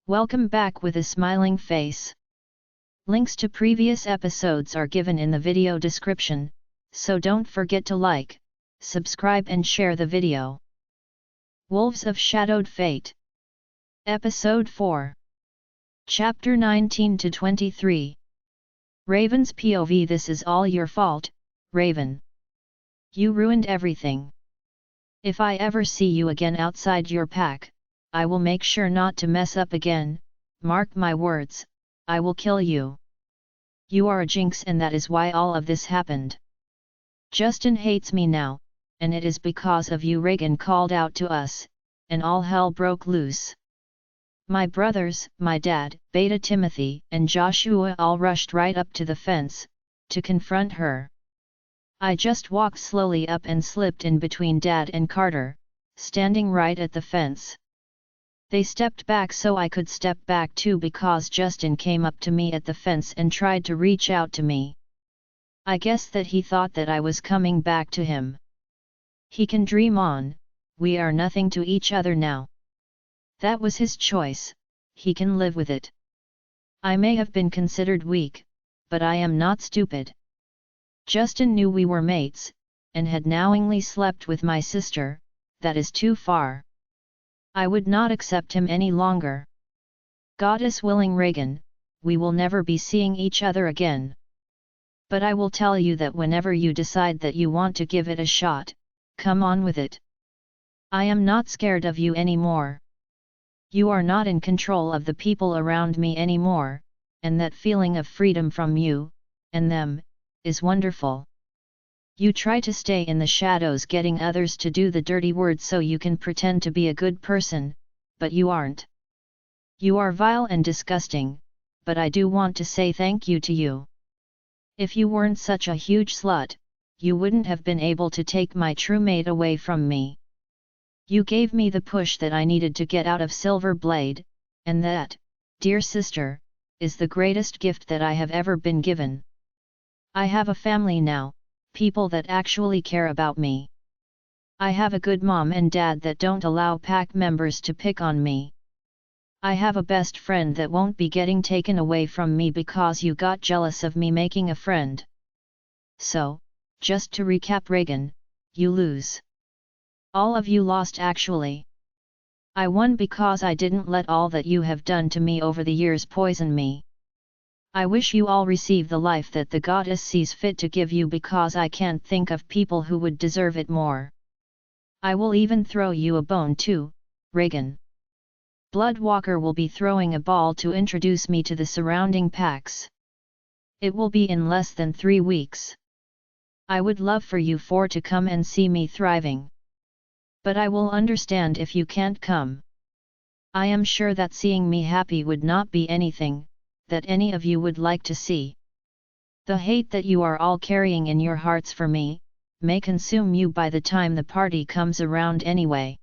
Welcome back with a smiling face. Links to previous episodes are given in the video description, so don't forget to like, subscribe and share the video. Wolves of Shadowed Fate. Episode 4. Chapter 19 to 23. Raven's POV. This is all your fault, Raven. You ruined everything. If I ever see you again outside your pack, I will make sure not to mess up again. Mark my words, I will kill you. You are a jinx, and that is why all of this happened. Justin hates me now, and it is because of you. Reagan called out to us, and all hell broke loose. My brothers, my dad, Beta Timothy, and Joshua all rushed right up to the fence, to confront her. I just walked slowly up and slipped in between Dad and Carter, standing right at the fence. They stepped back so I could step back too, because Justin came up to me at the fence and tried to reach out to me. I guess that he thought that I was coming back to him. He can dream on, we are nothing to each other now. That was his choice, he can live with it. I may have been considered weak, but I am not stupid. Justin knew we were mates, and had knowingly slept with my sister. That is too far. I would not accept him any longer. Goddess willing, Reagan, we will never be seeing each other again. But I will tell you that whenever you decide that you want to give it a shot, come on with it. I am not scared of you anymore. You are not in control of the people around me anymore, and that feeling of freedom from you, and them, is wonderful. You try to stay in the shadows, getting others to do the dirty work so you can pretend to be a good person, but you aren't. You are vile and disgusting, but I do want to say thank you to you. If you weren't such a huge slut, you wouldn't have been able to take my true mate away from me. You gave me the push that I needed to get out of Silver Blade, and that, dear sister, is the greatest gift that I have ever been given. I have a family now, people that actually care about me. I have a good mom and dad that don't allow pack members to pick on me. I have a best friend that won't be getting taken away from me because you got jealous of me making a friend. So, just to recap, Reagan, you lose. All of you lost actually. I won because I didn't let all that you have done to me over the years poison me. I wish you all receive the life that the goddess sees fit to give you, because I can't think of people who would deserve it more. I will even throw you a bone too, Reagan. Bloodwalker will be throwing a ball to introduce me to the surrounding packs. It will be in less than 3 weeks. I would love for you 4 to come and see me thriving. But I will understand if you can't come. I am sure that seeing me happy would not be anything that any of you would like to see. The hate that you are all carrying in your hearts for me, may consume you by the time the party comes around anyway.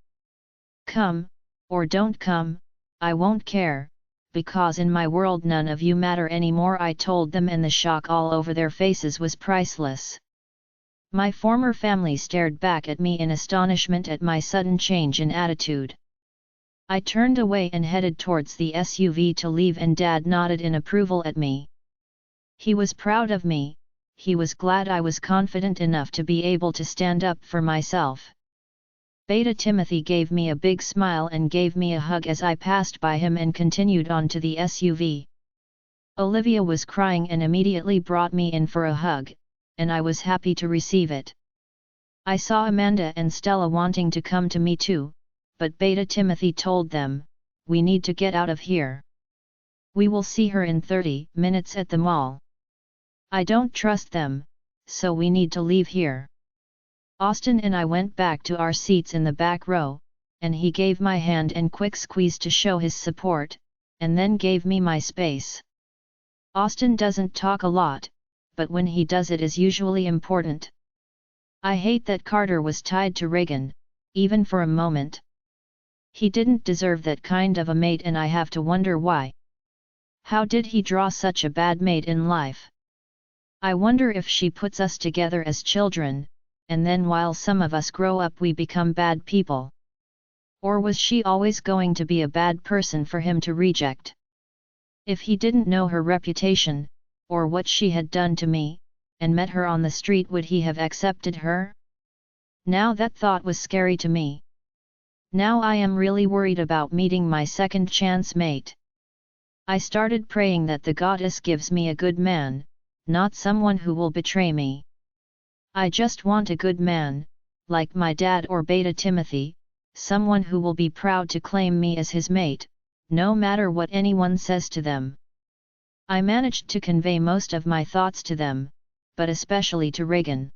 Come, or don't come, I won't care, because in my world none of you matter anymore, I told them, and the shock all over their faces was priceless. My former family stared back at me in astonishment at my sudden change in attitude. I turned away and headed towards the SUV to leave, and Dad nodded in approval at me. He was proud of me, he was glad I was confident enough to be able to stand up for myself. Beta Timothy gave me a big smile and gave me a hug as I passed by him and continued on to the SUV. Olivia was crying and immediately brought me in for a hug, and I was happy to receive it. I saw Amanda and Stella wanting to come to me too, but Beta Timothy told them, we need to get out of here. We will see her in 30 minutes at the mall. I don't trust them, so we need to leave here. Austin and I went back to our seats in the back row, and he gave my hand and quick squeeze to show his support, and then gave me my space. Austin doesn't talk a lot, but when he does it is usually important. I hate that Carter was tied to Reagan, even for a moment. He didn't deserve that kind of a mate, and I have to wonder why. How did he draw such a bad mate in life? I wonder if she puts us together as children, and then while some of us grow up we become bad people. Or was she always going to be a bad person for him to reject? If he didn't know her reputation, or what she had done to me, and met her on the street, would he have accepted her? Now that thought was scary to me. Now I am really worried about meeting my second chance mate. I started praying that the goddess gives me a good man, not someone who will betray me. I just want a good man, like my dad or Beta Timothy, someone who will be proud to claim me as his mate, no matter what anyone says to them. I managed to convey most of my thoughts to them, but especially to Reagan.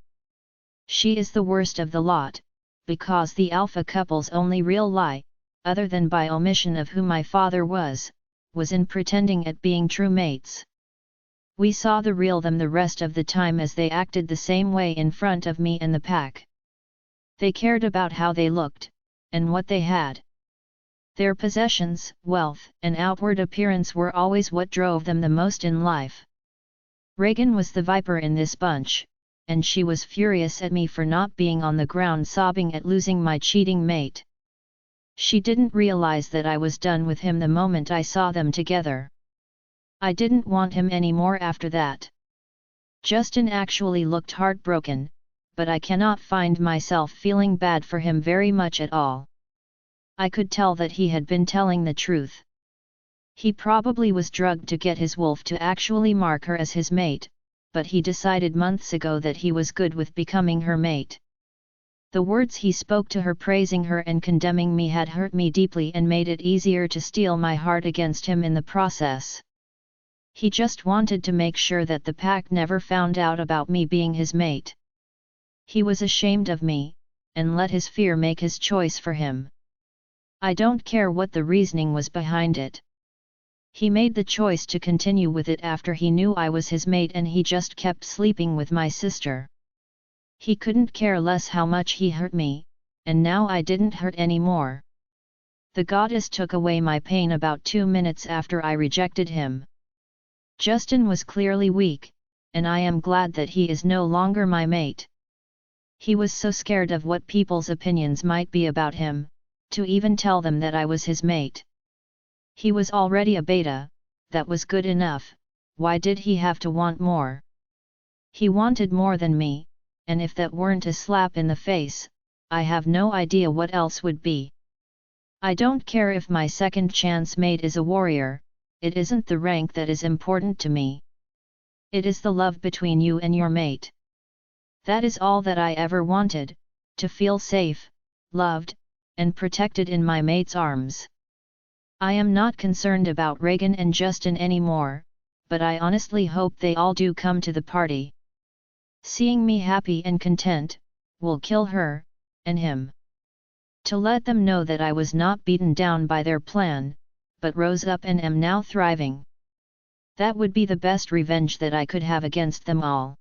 She is the worst of the lot, because the alpha couple's only real lie, other than by omission of who my father was in pretending at being true mates. We saw the real them the rest of the time as they acted the same way in front of me and the pack. They cared about how they looked, and what they had. Their possessions, wealth, and outward appearance were always what drove them the most in life. Reagan was the viper in this bunch, and she was furious at me for not being on the ground sobbing at losing my cheating mate. She didn't realize that I was done with him the moment I saw them together. I didn't want him anymore after that. Justin actually looked heartbroken, but I cannot find myself feeling bad for him very much at all. I could tell that he had been telling the truth. He probably was drugged to get his wolf to actually mark her as his mate, but he decided months ago that he was good with becoming her mate. The words he spoke to her praising her and condemning me had hurt me deeply and made it easier to steel my heart against him in the process. He just wanted to make sure that the pack never found out about me being his mate. He was ashamed of me, and let his fear make his choice for him. I don't care what the reasoning was behind it. He made the choice to continue with it after he knew I was his mate and he just kept sleeping with my sister. He couldn't care less how much he hurt me, and now I didn't hurt anymore. The goddess took away my pain about 2 minutes after I rejected him. Justin was clearly weak, and I am glad that he is no longer my mate. He was so scared of what people's opinions might be about him, to even tell them that I was his mate. He was already a beta, that was good enough, why did he have to want more? He wanted more than me, and if that weren't a slap in the face, I have no idea what else would be. I don't care if my second chance mate is a warrior, it isn't the rank that is important to me. It is the love between you and your mate. That is all that I ever wanted, to feel safe, loved, and protected in my mate's arms. I am not concerned about Reagan and Justin anymore, but I honestly hope they all do come to the party. Seeing me happy and content, will kill her, and him. To let them know that I was not beaten down by their plan, but rose up and am now thriving. That would be the best revenge that I could have against them all.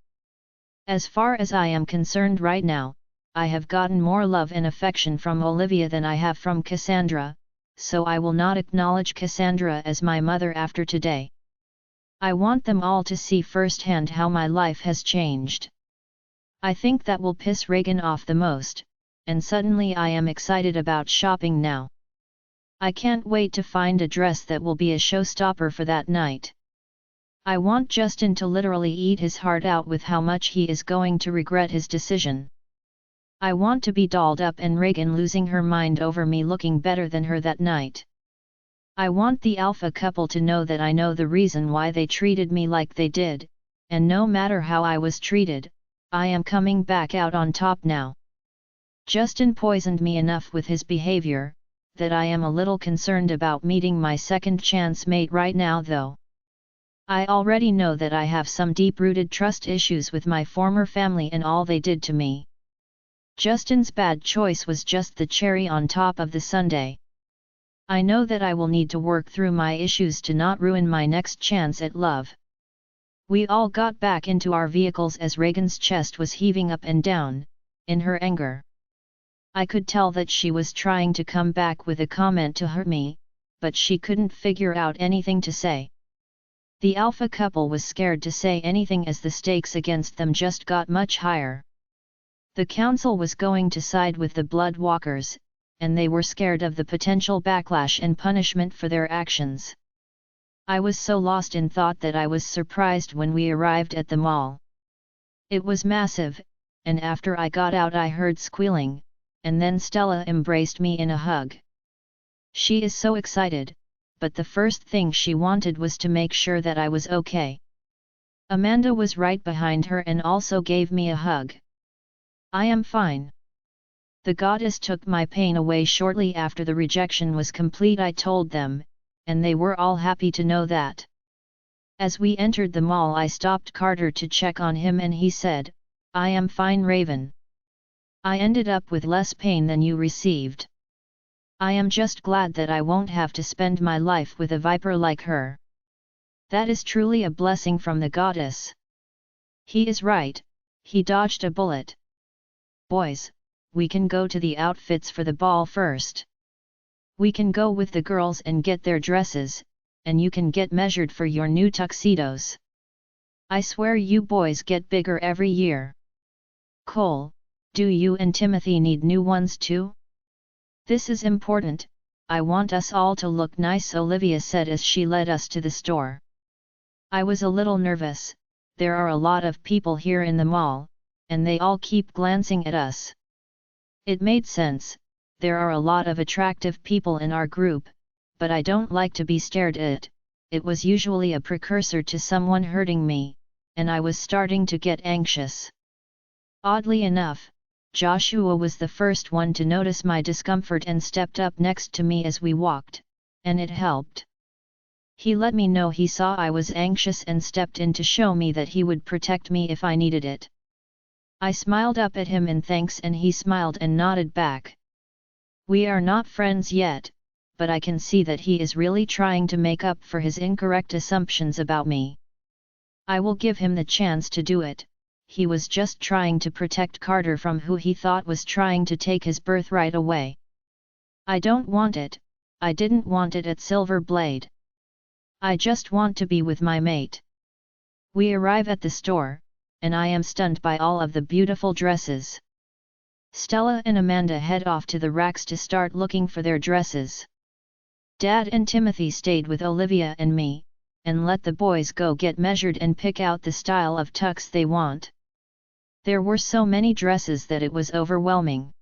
As far as I am concerned right now, I have gotten more love and affection from Olivia than I have from Cassandra, so I will not acknowledge Cassandra as my mother after today. I want them all to see firsthand how my life has changed. I think that will piss Reagan off the most, and suddenly I am excited about shopping now. I can't wait to find a dress that will be a showstopper for that night. I want Justin to literally eat his heart out with how much he is going to regret his decision. I want to be dolled up and Reagan losing her mind over me looking better than her that night. I want the alpha couple to know that I know the reason why they treated me like they did, and no matter how I was treated, I am coming back out on top now. Justin poisoned me enough with his behavior, that I am a little concerned about meeting my second chance mate right now though. I already know that I have some deep-rooted trust issues with my former family and all they did to me. Justin's bad choice was just the cherry on top of the sundae. I know that I will need to work through my issues to not ruin my next chance at love. We all got back into our vehicles as Reagan's chest was heaving up and down, in her anger. I could tell that she was trying to come back with a comment to hurt me, but she couldn't figure out anything to say. The alpha couple was scared to say anything as the stakes against them just got much higher. The council was going to side with the Bloodwalkers, and they were scared of the potential backlash and punishment for their actions. I was so lost in thought that I was surprised when we arrived at the mall. It was massive, and after I got out I heard squealing, and then Stella embraced me in a hug. She is so excited, but the first thing she wanted was to make sure that I was okay. Amanda was right behind her and also gave me a hug. I am fine. The goddess took my pain away shortly after the rejection was complete, I told them, and they were all happy to know that. As we entered the mall I stopped Carter to check on him and he said, "I am fine, Raven. I ended up with less pain than you received. I am just glad that I won't have to spend my life with a viper like her. That is truly a blessing from the goddess." He is right, he dodged a bullet. Boys, we can go to the outfits for the ball first. We can go with the girls and get their dresses, and you can get measured for your new tuxedos. I swear you boys get bigger every year. Cole, do you and Timothy need new ones too? This is important, I want us all to look nice, Olivia said as she led us to the store. I was a little nervous, there are a lot of people here in the mall, and they all keep glancing at us. It made sense, there are a lot of attractive people in our group, but I don't like to be stared at. It was usually a precursor to someone hurting me, and I was starting to get anxious. Oddly enough, Joshua was the first one to notice my discomfort and stepped up next to me as we walked, and it helped. He let me know he saw I was anxious and stepped in to show me that he would protect me if I needed it. I smiled up at him in thanks and he smiled and nodded back. We are not friends yet, but I can see that he is really trying to make up for his incorrect assumptions about me. I will give him the chance to do it. He was just trying to protect Carter from who he thought was trying to take his birthright away. I don't want it, I didn't want it at Silver Blade. I just want to be with my mate. We arrive at the store, and I am stunned by all of the beautiful dresses. Stella and Amanda head off to the racks to start looking for their dresses. Dad and Timothy stayed with Olivia and me, and let the boys go get measured and pick out the style of tux they want. There were so many dresses that it was overwhelming.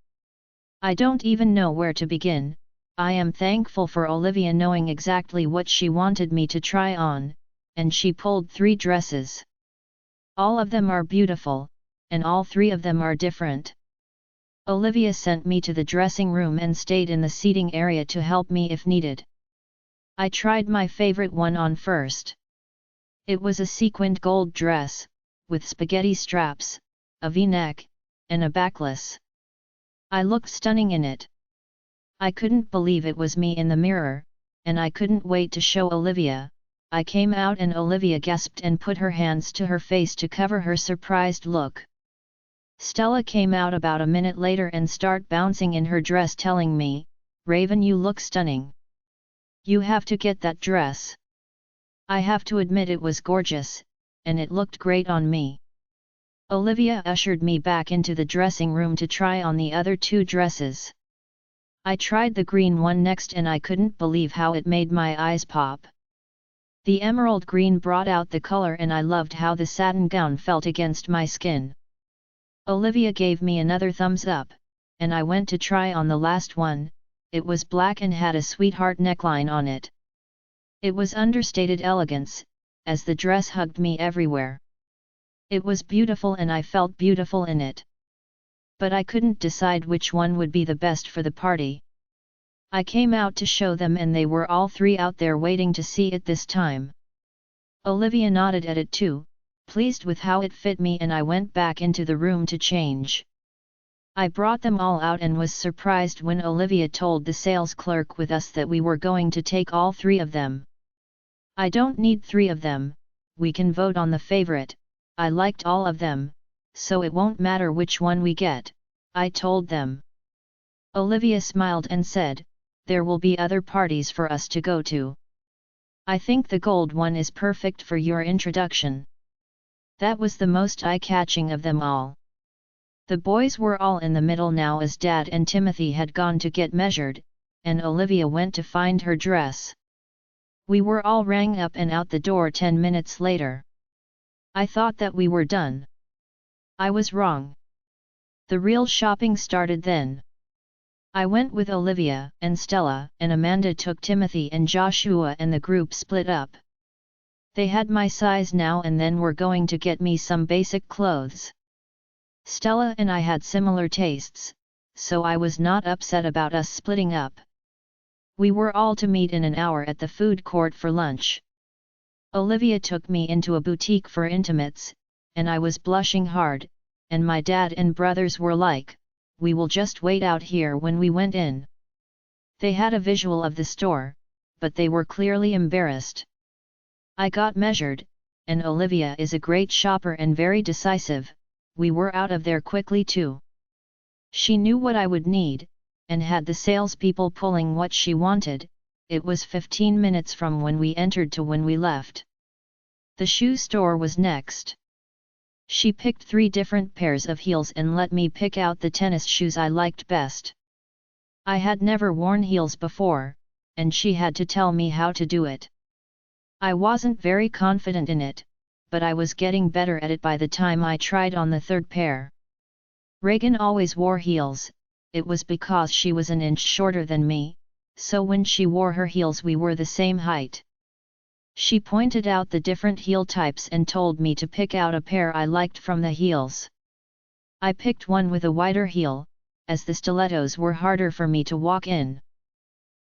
I don't even know where to begin. I am thankful for Olivia knowing exactly what she wanted me to try on, and she pulled 3 dresses. All of them are beautiful, and all 3 of them are different. Olivia sent me to the dressing room and stayed in the seating area to help me if needed. I tried my favorite one on first. It was a sequined gold dress, with spaghetti straps, a V-neck, and a backless. I looked stunning in it. I couldn't believe it was me in the mirror, and I couldn't wait to show Olivia. I came out and Olivia gasped and put her hands to her face to cover her surprised look. Stella came out about a minute later and started bouncing in her dress telling me, "Raven, you look stunning. You have to get that dress." I have to admit it was gorgeous, and it looked great on me. Olivia ushered me back into the dressing room to try on the other 2 dresses. I tried the green one next and I couldn't believe how it made my eyes pop. The emerald green brought out the color and I loved how the satin gown felt against my skin. Olivia gave me another thumbs up, and I went to try on the last one. It was black and had a sweetheart neckline on it. It was understated elegance, as the dress hugged me everywhere. It was beautiful and I felt beautiful in it. But I couldn't decide which one would be the best for the party. I came out to show them and they were all 3 out there waiting to see it this time. Olivia nodded at it too, pleased with how it fit me, and I went back into the room to change. I brought them all out and was surprised when Olivia told the sales clerk with us that we were going to take all 3 of them. I don't need 3 of them, we can vote on the favorite. I liked all of them, so it won't matter which one we get, I told them. Olivia smiled and said, "There will be other parties for us to go to. I think the gold one is perfect for your introduction." That was the most eye-catching of them all. The boys were all in the middle now as Dad and Timothy had gone to get measured, and Olivia went to find her dress. We were all rang up and out the door 10 minutes later. I thought that we were done. I was wrong. The real shopping started then. I went with Olivia and Stella, and Amanda took Timothy and Joshua, and the group split up. They had my size now and then were going to get me some basic clothes. Stella and I had similar tastes, so I was not upset about us splitting up. We were all to meet in an hour at the food court for lunch. Olivia took me into a boutique for intimates, and I was blushing hard, and my dad and brothers were like, "We will just wait out here." When we went in, they had a visual of the store, but they were clearly embarrassed. I got measured, and Olivia is a great shopper and very decisive. We were out of there quickly too. She knew what I would need, and had the salespeople pulling what she wanted. It was 15 minutes from when we entered to when we left. The shoe store was next. She picked 3 different pairs of heels and let me pick out the tennis shoes I liked best. I had never worn heels before, and she had to tell me how to do it. I wasn't very confident in it, but I was getting better at it by the time I tried on the 3rd pair. Reagan always wore heels. It was because she was an inch shorter than me, so when she wore her heels we were the same height. She pointed out the different heel types and told me to pick out a pair I liked from the heels. I picked one with a wider heel, as the stilettos were harder for me to walk in.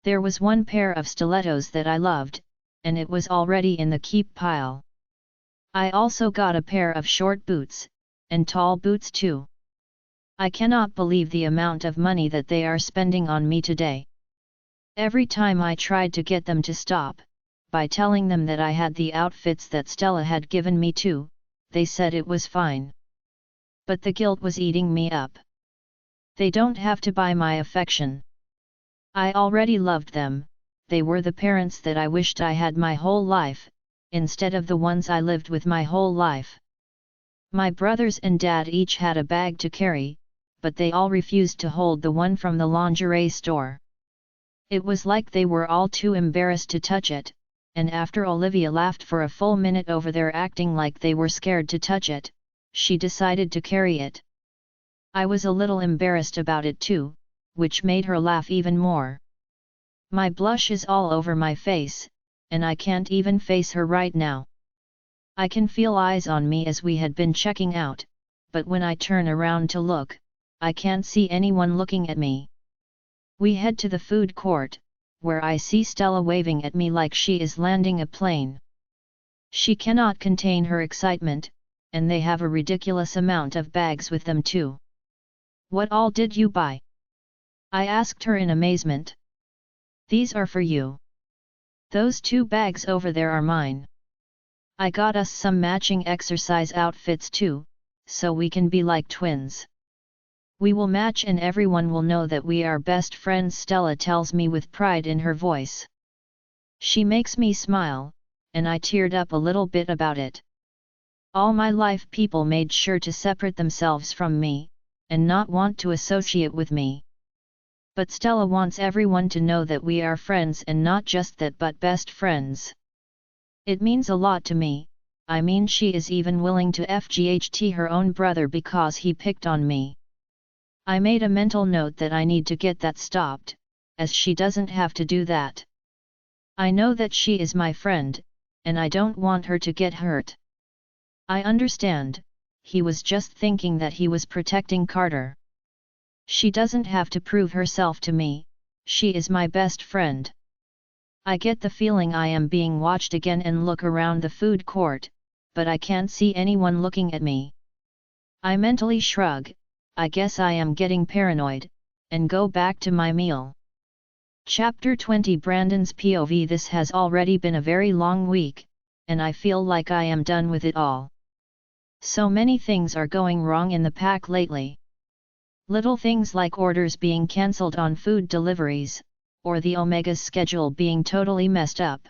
There was one pair of stilettos that I loved, and it was already in the keep pile. I also got a pair of short boots, and tall boots too. I cannot believe the amount of money that they are spending on me today. Every time I tried to get them to stop, by telling them that I had the outfits that Stella had given me too, they said it was fine. But the guilt was eating me up. They don't have to buy my affection. I already loved them. They were the parents that I wished I had my whole life, instead of the ones I lived with my whole life. My brothers and dad each had a bag to carry, but they all refused to hold the one from the lingerie store. It was like they were all too embarrassed to touch it, and after Olivia laughed for a full minute over their acting like they were scared to touch it, she decided to carry it. I was a little embarrassed about it too, which made her laugh even more. My blush is all over my face, and I can't even face her right now. I can feel eyes on me as we had been checking out, but when I turn around to look, I can't see anyone looking at me. We head to the food court, where I see Stella waving at me like she is landing a plane. She cannot contain her excitement, and they have a ridiculous amount of bags with them too. "What all did you buy?" I asked her in amazement. "These are for you. Those 2 bags over there are mine. I got us some matching exercise outfits too, so we can be like twins. We will match and everyone will know that we are best friends," Stella tells me with pride in her voice. She makes me smile, and I teared up a little bit about it. All my life people made sure to separate themselves from me, and not want to associate with me. But Stella wants everyone to know that we are friends, and not just that but best friends. It means a lot to me. I mean, she is even willing to FGHT her own brother because he picked on me. I made a mental note that I need to get that stopped, as she doesn't have to do that. I know that she is my friend, and I don't want her to get hurt. I understand, he was just thinking that he was protecting Carter. She doesn't have to prove herself to me, she is my best friend. I get the feeling I am being watched again and look around the food court, but I can't see anyone looking at me. I mentally shrug, I guess I am getting paranoid, and go back to my meal. Chapter 20 Brandon's POV. This has already been a very long week, and I feel like I am done with it all. So many things are going wrong in the pack lately. Little things like orders being cancelled on food deliveries, or the Omega's schedule being totally messed up.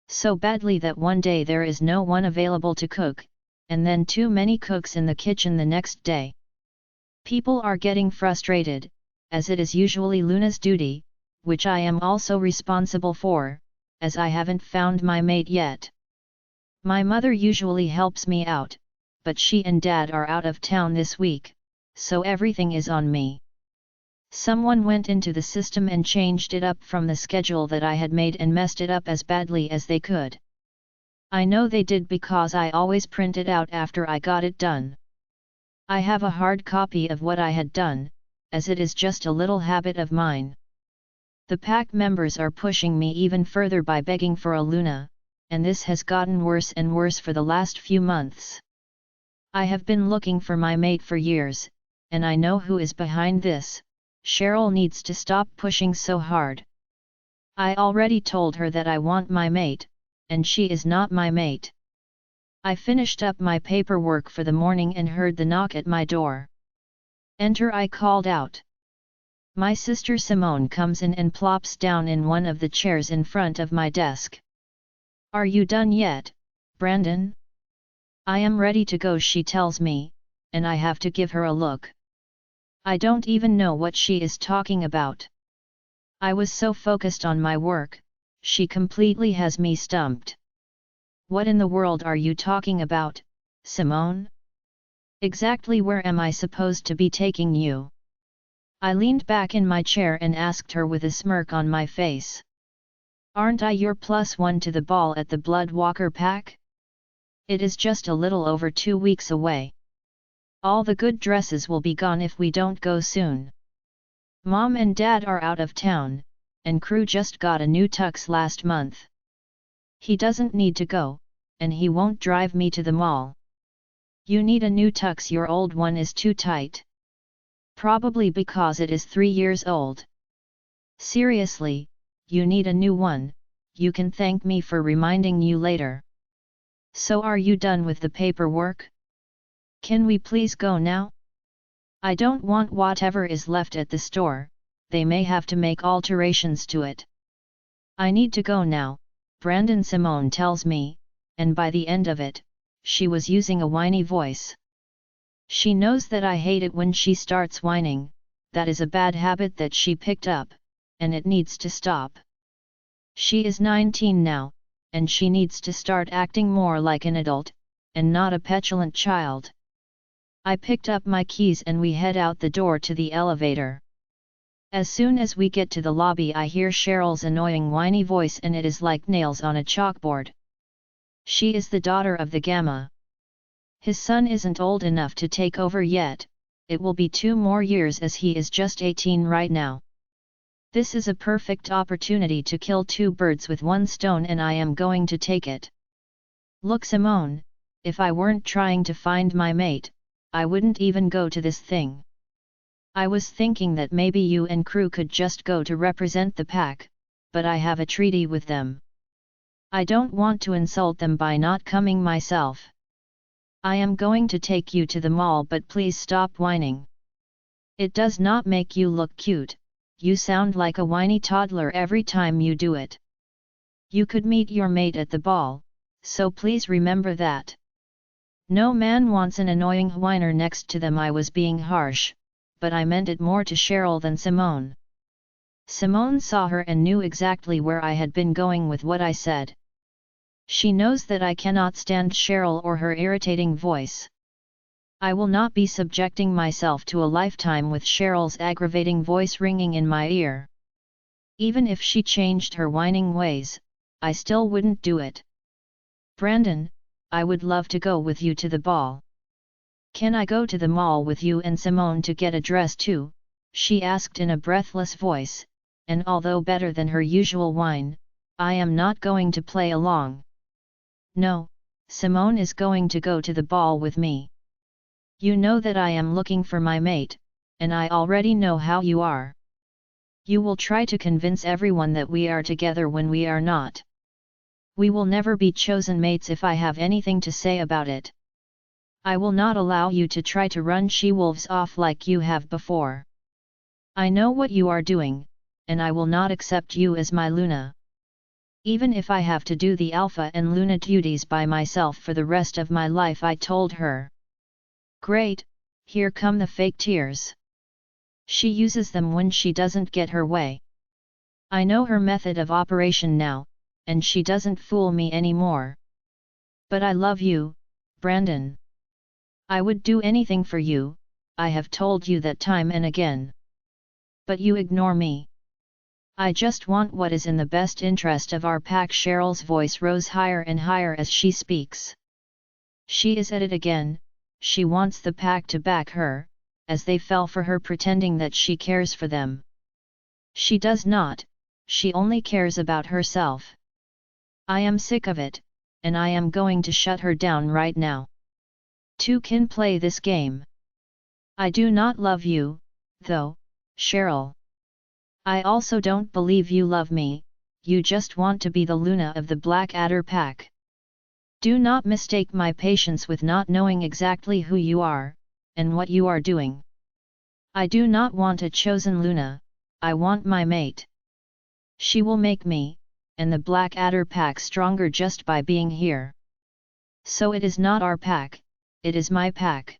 So badly that one day there is no one available to cook, and then too many cooks in the kitchen the next day. People are getting frustrated, as it is usually Luna's duty, which I am also responsible for, as I haven't found my mate yet. My mother usually helps me out, but she and Dad are out of town this week, so everything is on me. Someone went into the system and changed it up from the schedule that I had made and messed it up as badly as they could. I know they did because I always print it out after I got it done. I have a hard copy of what I had done, as it is just a little habit of mine. The pack members are pushing me even further by begging for a Luna, and this has gotten worse and worse for the last few months. I have been looking for my mate for years, and I know who is behind this. Cheryl needs to stop pushing so hard. I already told her that I want my mate, and she is not my mate. I finished up my paperwork for the morning and heard the knock at my door. Enter, I called out. My sister Simone comes in and plops down in one of the chairs in front of my desk. Are you done yet, Brandon? I am ready to go, she tells me, and I have to give her a look. I don't even know what she is talking about. I was so focused on my work, she completely has me stumped. What in the world are you talking about, Simone? Exactly where am I supposed to be taking you? I leaned back in my chair and asked her with a smirk on my face. Aren't I your +1 to the ball at the Bloodwalker pack? It is just a little over 2 weeks away. All the good dresses will be gone if we don't go soon. Mom and Dad are out of town, and Crew just got a new tux last month. He doesn't need to go, and he won't drive me to the mall. You need a new tux, your old one is too tight. Probably because it is 3 years old. Seriously, you need a new one, you can thank me for reminding you later. So are you done with the paperwork? Can we please go now? I don't want whatever is left at the store, they may have to make alterations to it. I need to go now, Brandon, Simone tells me, and by the end of it, she was using a whiny voice. She knows that I hate it when she starts whining, that is a bad habit that she picked up, and it needs to stop. She is 19 now, and she needs to start acting more like an adult, and not a petulant child. I picked up my keys and we head out the door to the elevator. As soon as we get to the lobby, I hear Cheryl's annoying whiny voice and it is like nails on a chalkboard. She is the daughter of the Gamma. His son isn't old enough to take over yet, it will be 2 more years as he is just 18 right now. This is a perfect opportunity to kill 2 birds with 1 stone and I am going to take it. Look, Simone, if I weren't trying to find my mate, I wouldn't even go to this thing. I was thinking that maybe you and Crew could just go to represent the pack, but I have a treaty with them. I don't want to insult them by not coming myself. I am going to take you to the mall, but please stop whining. It does not make you look cute, you sound like a whiny toddler every time you do it. You could meet your mate at the ball, so please remember that. No man wants an annoying whiner next to them. I was being harsh, but I meant it more to Cheryl than Simone. Simone saw her and knew exactly where I had been going with what I said. She knows that I cannot stand Cheryl or her irritating voice. I will not be subjecting myself to a lifetime with Cheryl's aggravating voice ringing in my ear. Even if she changed her whining ways, I still wouldn't do it. Brandon, I would love to go with you to the ball. Can I go to the mall with you and Simone to get a dress too? She asked in a breathless voice, and although better than her usual whine, I am not going to play along. No, Simone is going to go to the ball with me. You know that I am looking for my mate, and I already know how you are. You will try to convince everyone that we are together when we are not. We will never be chosen mates if I have anything to say about it. I will not allow you to try to run she-wolves off like you have before. I know what you are doing, and I will not accept you as my Luna. Even if I have to do the Alpha and Luna duties by myself for the rest of my life, I told her. Great, Here come the fake tears. She uses them when she doesn't get her way. I know her method of operation now, and she doesn't fool me anymore. But I love you, Brandon. I would do anything for you, I have told you that time and again. But you ignore me. I just want what is in the best interest of our pack. Cheryl's voice rose higher and higher as she speaks. She is at it again, she wants the pack to back her, as they fell for her pretending that she cares for them. She does not, she only cares about herself. I am sick of it, and I am going to shut her down right now. Two can play this game. I do not love you, though, Cheryl. I also don't believe you love me, you just want to be the Luna of the Blackadder pack. Do not mistake my patience with not knowing exactly who you are, and what you are doing. I do not want a chosen Luna, I want my mate. She will make me, and the Blackadder pack stronger just by being here. So it is not our pack, it is my pack.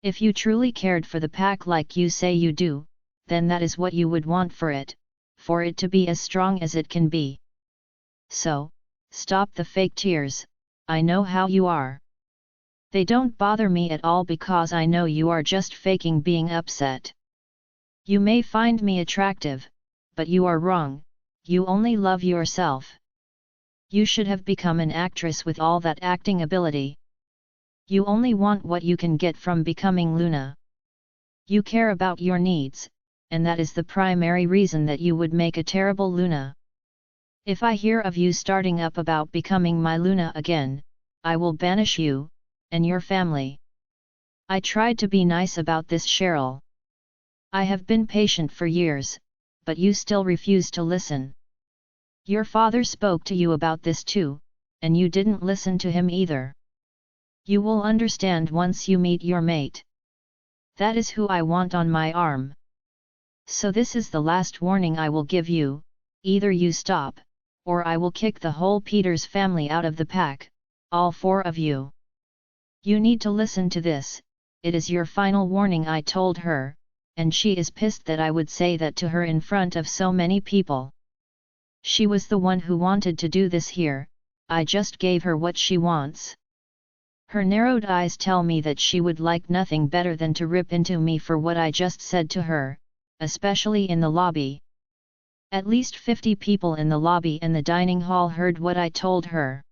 If you truly cared for the pack like you say you do, then that is what you would want for it to be as strong as it can be. So, stop the fake tears, I know how you are. They don't bother me at all because I know you are just faking being upset. You may find me attractive, but you are wrong, you only love yourself. You should have become an actress with all that acting ability. You only want what you can get from becoming Luna. You care about your needs, and that is the primary reason that you would make a terrible Luna. If I hear of you starting up about becoming my Luna again, I will banish you, and your family. I tried to be nice about this, Cheryl. I have been patient for years, but you still refuse to listen. Your father spoke to you about this too, and you didn't listen to him either. You will understand once you meet your mate. That is who I want on my arm. So this is the last warning I will give you, either you stop, or I will kick the whole Peters family out of the pack, all four of you. You need to listen to this, it is your final warning, I told her, and she is pissed that I would say that to her in front of so many people. She was the one who wanted to do this here, I just gave her what she wants. Her narrowed eyes tell me that she would like nothing better than to rip into me for what I just said to her, especially in the lobby. At least 50 people in the lobby and the dining hall heard what I told her.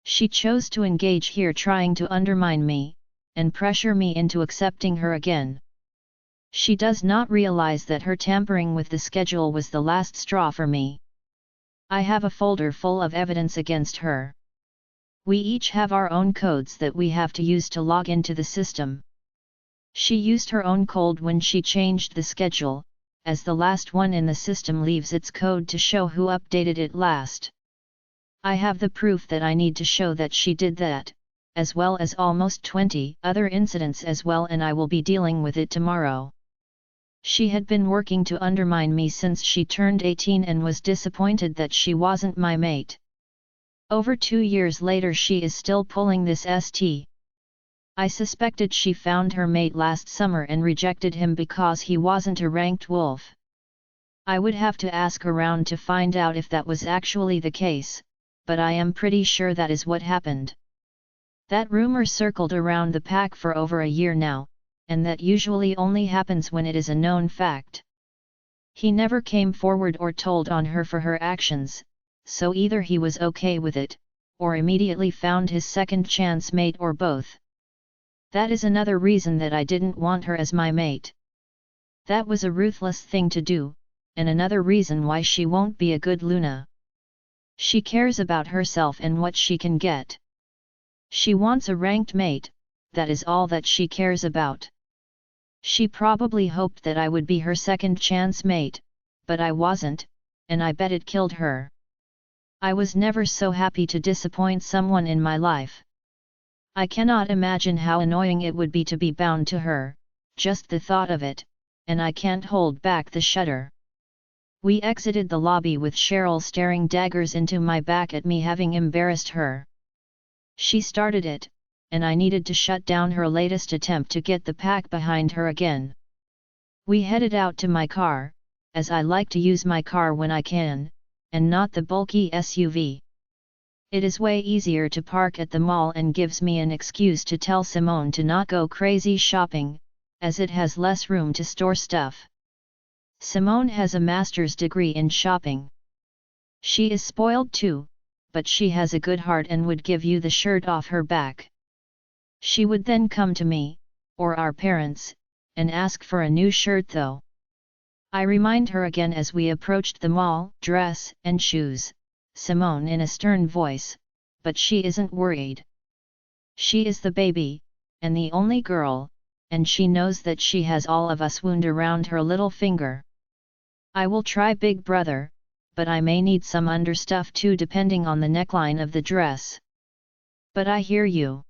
She chose to engage here trying to undermine me, and pressure me into accepting her again. She does not realize that her tampering with the schedule was the last straw for me. I have a folder full of evidence against her. We each have our own codes that we have to use to log into the system. She used her own code when she changed the schedule, as the last one in the system leaves its code to show who updated it last. I have the proof that I need to show that she did that, as well as almost 20 other incidents as well, and I will be dealing with it tomorrow. She had been working to undermine me since she turned 18 and was disappointed that she wasn't my mate. Over 2 years later she is still pulling this ST. I suspected she found her mate last summer and rejected him because he wasn't a ranked wolf. I would have to ask around to find out if that was actually the case, but I am pretty sure that is what happened. That rumor circled around the pack for over a year now, and that usually only happens when it is a known fact. He never came forward or told on her for her actions, so either he was okay with it, or immediately found his second chance mate, or both. That is another reason that I didn't want her as my mate. That was a ruthless thing to do, and another reason why she won't be a good Luna. She cares about herself and what she can get. She wants a ranked mate, that is all that she cares about. She probably hoped that I would be her second chance mate, but I wasn't, and I bet it killed her. I was never so happy to disappoint someone in my life. I cannot imagine how annoying it would be to be bound to her, just the thought of it, and I can't hold back the shudder. We exited the lobby with Cheryl staring daggers into my back at me having embarrassed her. She started it, and I needed to shut down her latest attempt to get the pack behind her again. We headed out to my car, as I like to use my car when I can, and not the bulky SUV. It is way easier to park at the mall and gives me an excuse to tell Simone to not go crazy shopping, as it has less room to store stuff. Simone has a master's degree in shopping. She is spoiled too, but she has a good heart and would give you the shirt off her back. She would then come to me, or our parents, and ask for a new shirt though. I remind her again as we approached the mall, dress and shoes, Simone in a stern voice, but she isn't worried. She is the baby, and the only girl, and she knows that she has all of us wound around her little finger. I will try big brother, but I may need some understuff too depending on the neckline of the dress. But I hear you.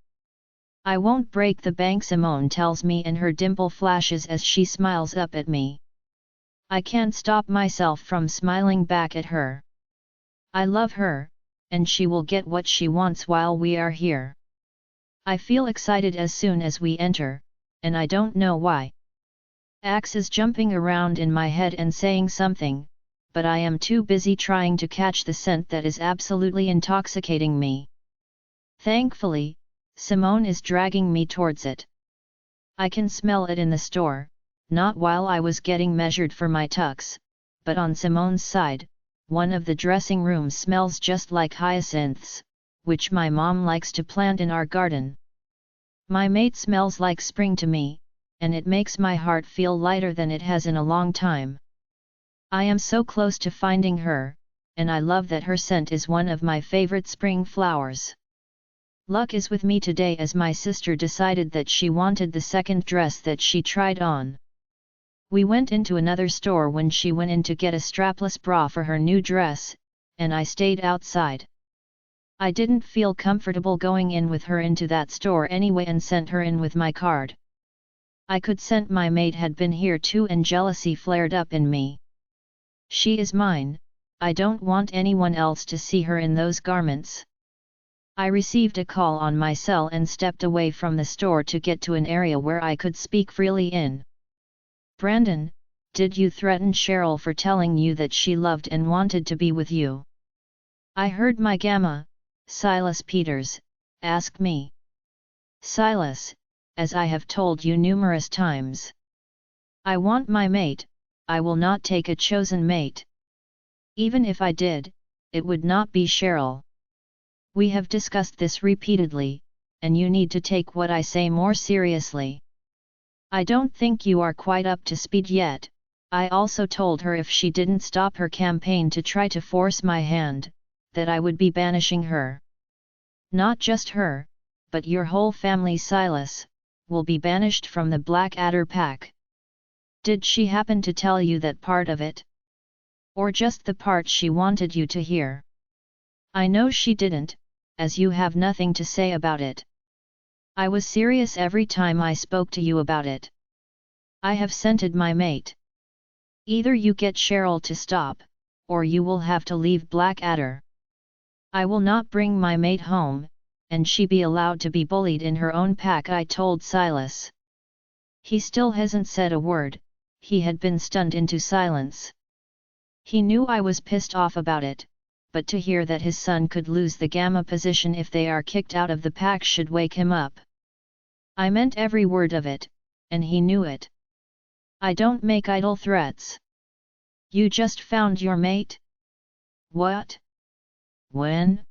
I won't break the bank, Simone tells me, and her dimple flashes as she smiles up at me. I can't stop myself from smiling back at her. I love her, and she will get what she wants while we are here. I feel excited as soon as we enter, and I don't know why. Axe is jumping around in my head and saying something, but I am too busy trying to catch the scent that is absolutely intoxicating me. Thankfully, Simone is dragging me towards it. I can smell it in the store, not while I was getting measured for my tux, but on Simone's side, one of the dressing rooms smells just like hyacinths, which my mom likes to plant in our garden. My mate smells like spring to me, and it makes my heart feel lighter than it has in a long time. I am so close to finding her, and I love that her scent is one of my favorite spring flowers. Luck is with me today as my sister decided that she wanted the second dress that she tried on. We went into another store when she went in to get a strapless bra for her new dress, and I stayed outside. I didn't feel comfortable going in with her into that store anyway and sent her in with my card. I could sense my mate had been here too and jealousy flared up in me. She is mine, I don't want anyone else to see her in those garments. I received a call on my cell and stepped away from the store to get to an area where I could speak freely in. Brandon, did you threaten Cheryl for telling you that she loved and wanted to be with you? I heard my gamma, Silas Peters, ask me. Silas, as I have told you numerous times. I want my mate, I will not take a chosen mate. Even if I did, it would not be Cheryl. We have discussed this repeatedly, and you need to take what I say more seriously. I don't think you are quite up to speed yet. I also told her if she didn't stop her campaign to try to force my hand, that I would be banishing her. Not just her, but your whole family, Silas, will be banished from the Blackadder pack. Did she happen to tell you that part of it? Or just the part she wanted you to hear? I know she didn't, as you have nothing to say about it. I was serious every time I spoke to you about it. I have scented my mate. Either you get Cheryl to stop, or you will have to leave Blackadder. I will not bring my mate home, and she be allowed to be bullied in her own pack, I told Silas. He still hasn't said a word, he had been stunned into silence. He knew I was pissed off about it, but to hear that his son could lose the gamma position if they are kicked out of the pack should wake him up. I meant every word of it, and he knew it. I don't make idle threats. You just found your mate? What? When?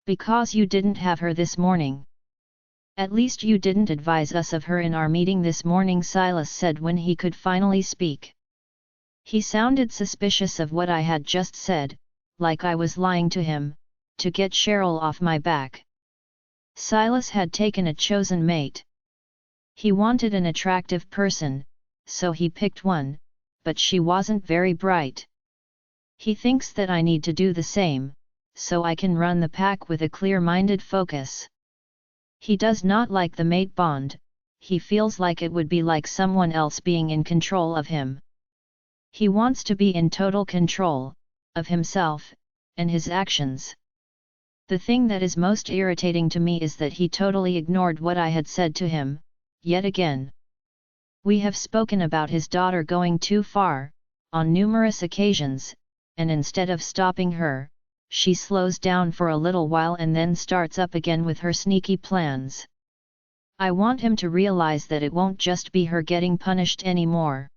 Because you didn't have her this morning. At least you didn't advise us of her in our meeting this morning, Silas said when he could finally speak. He sounded suspicious of what I had just said, like I was lying to him, to get Cheryl off my back. Silas had taken a chosen mate. He wanted an attractive person, so he picked one, but she wasn't very bright. He thinks that I need to do the same, so I can run the pack with a clear-minded focus. He does not like the mate bond, he feels like it would be like someone else being in control of him. He wants to be in total control of himself and his actions. The thing that is most irritating to me is that he totally ignored what I had said to him, yet again. We have spoken about his daughter going too far, on numerous occasions, and instead of stopping her, she slows down for a little while and then starts up again with her sneaky plans. I want him to realize that it won't just be her getting punished anymore.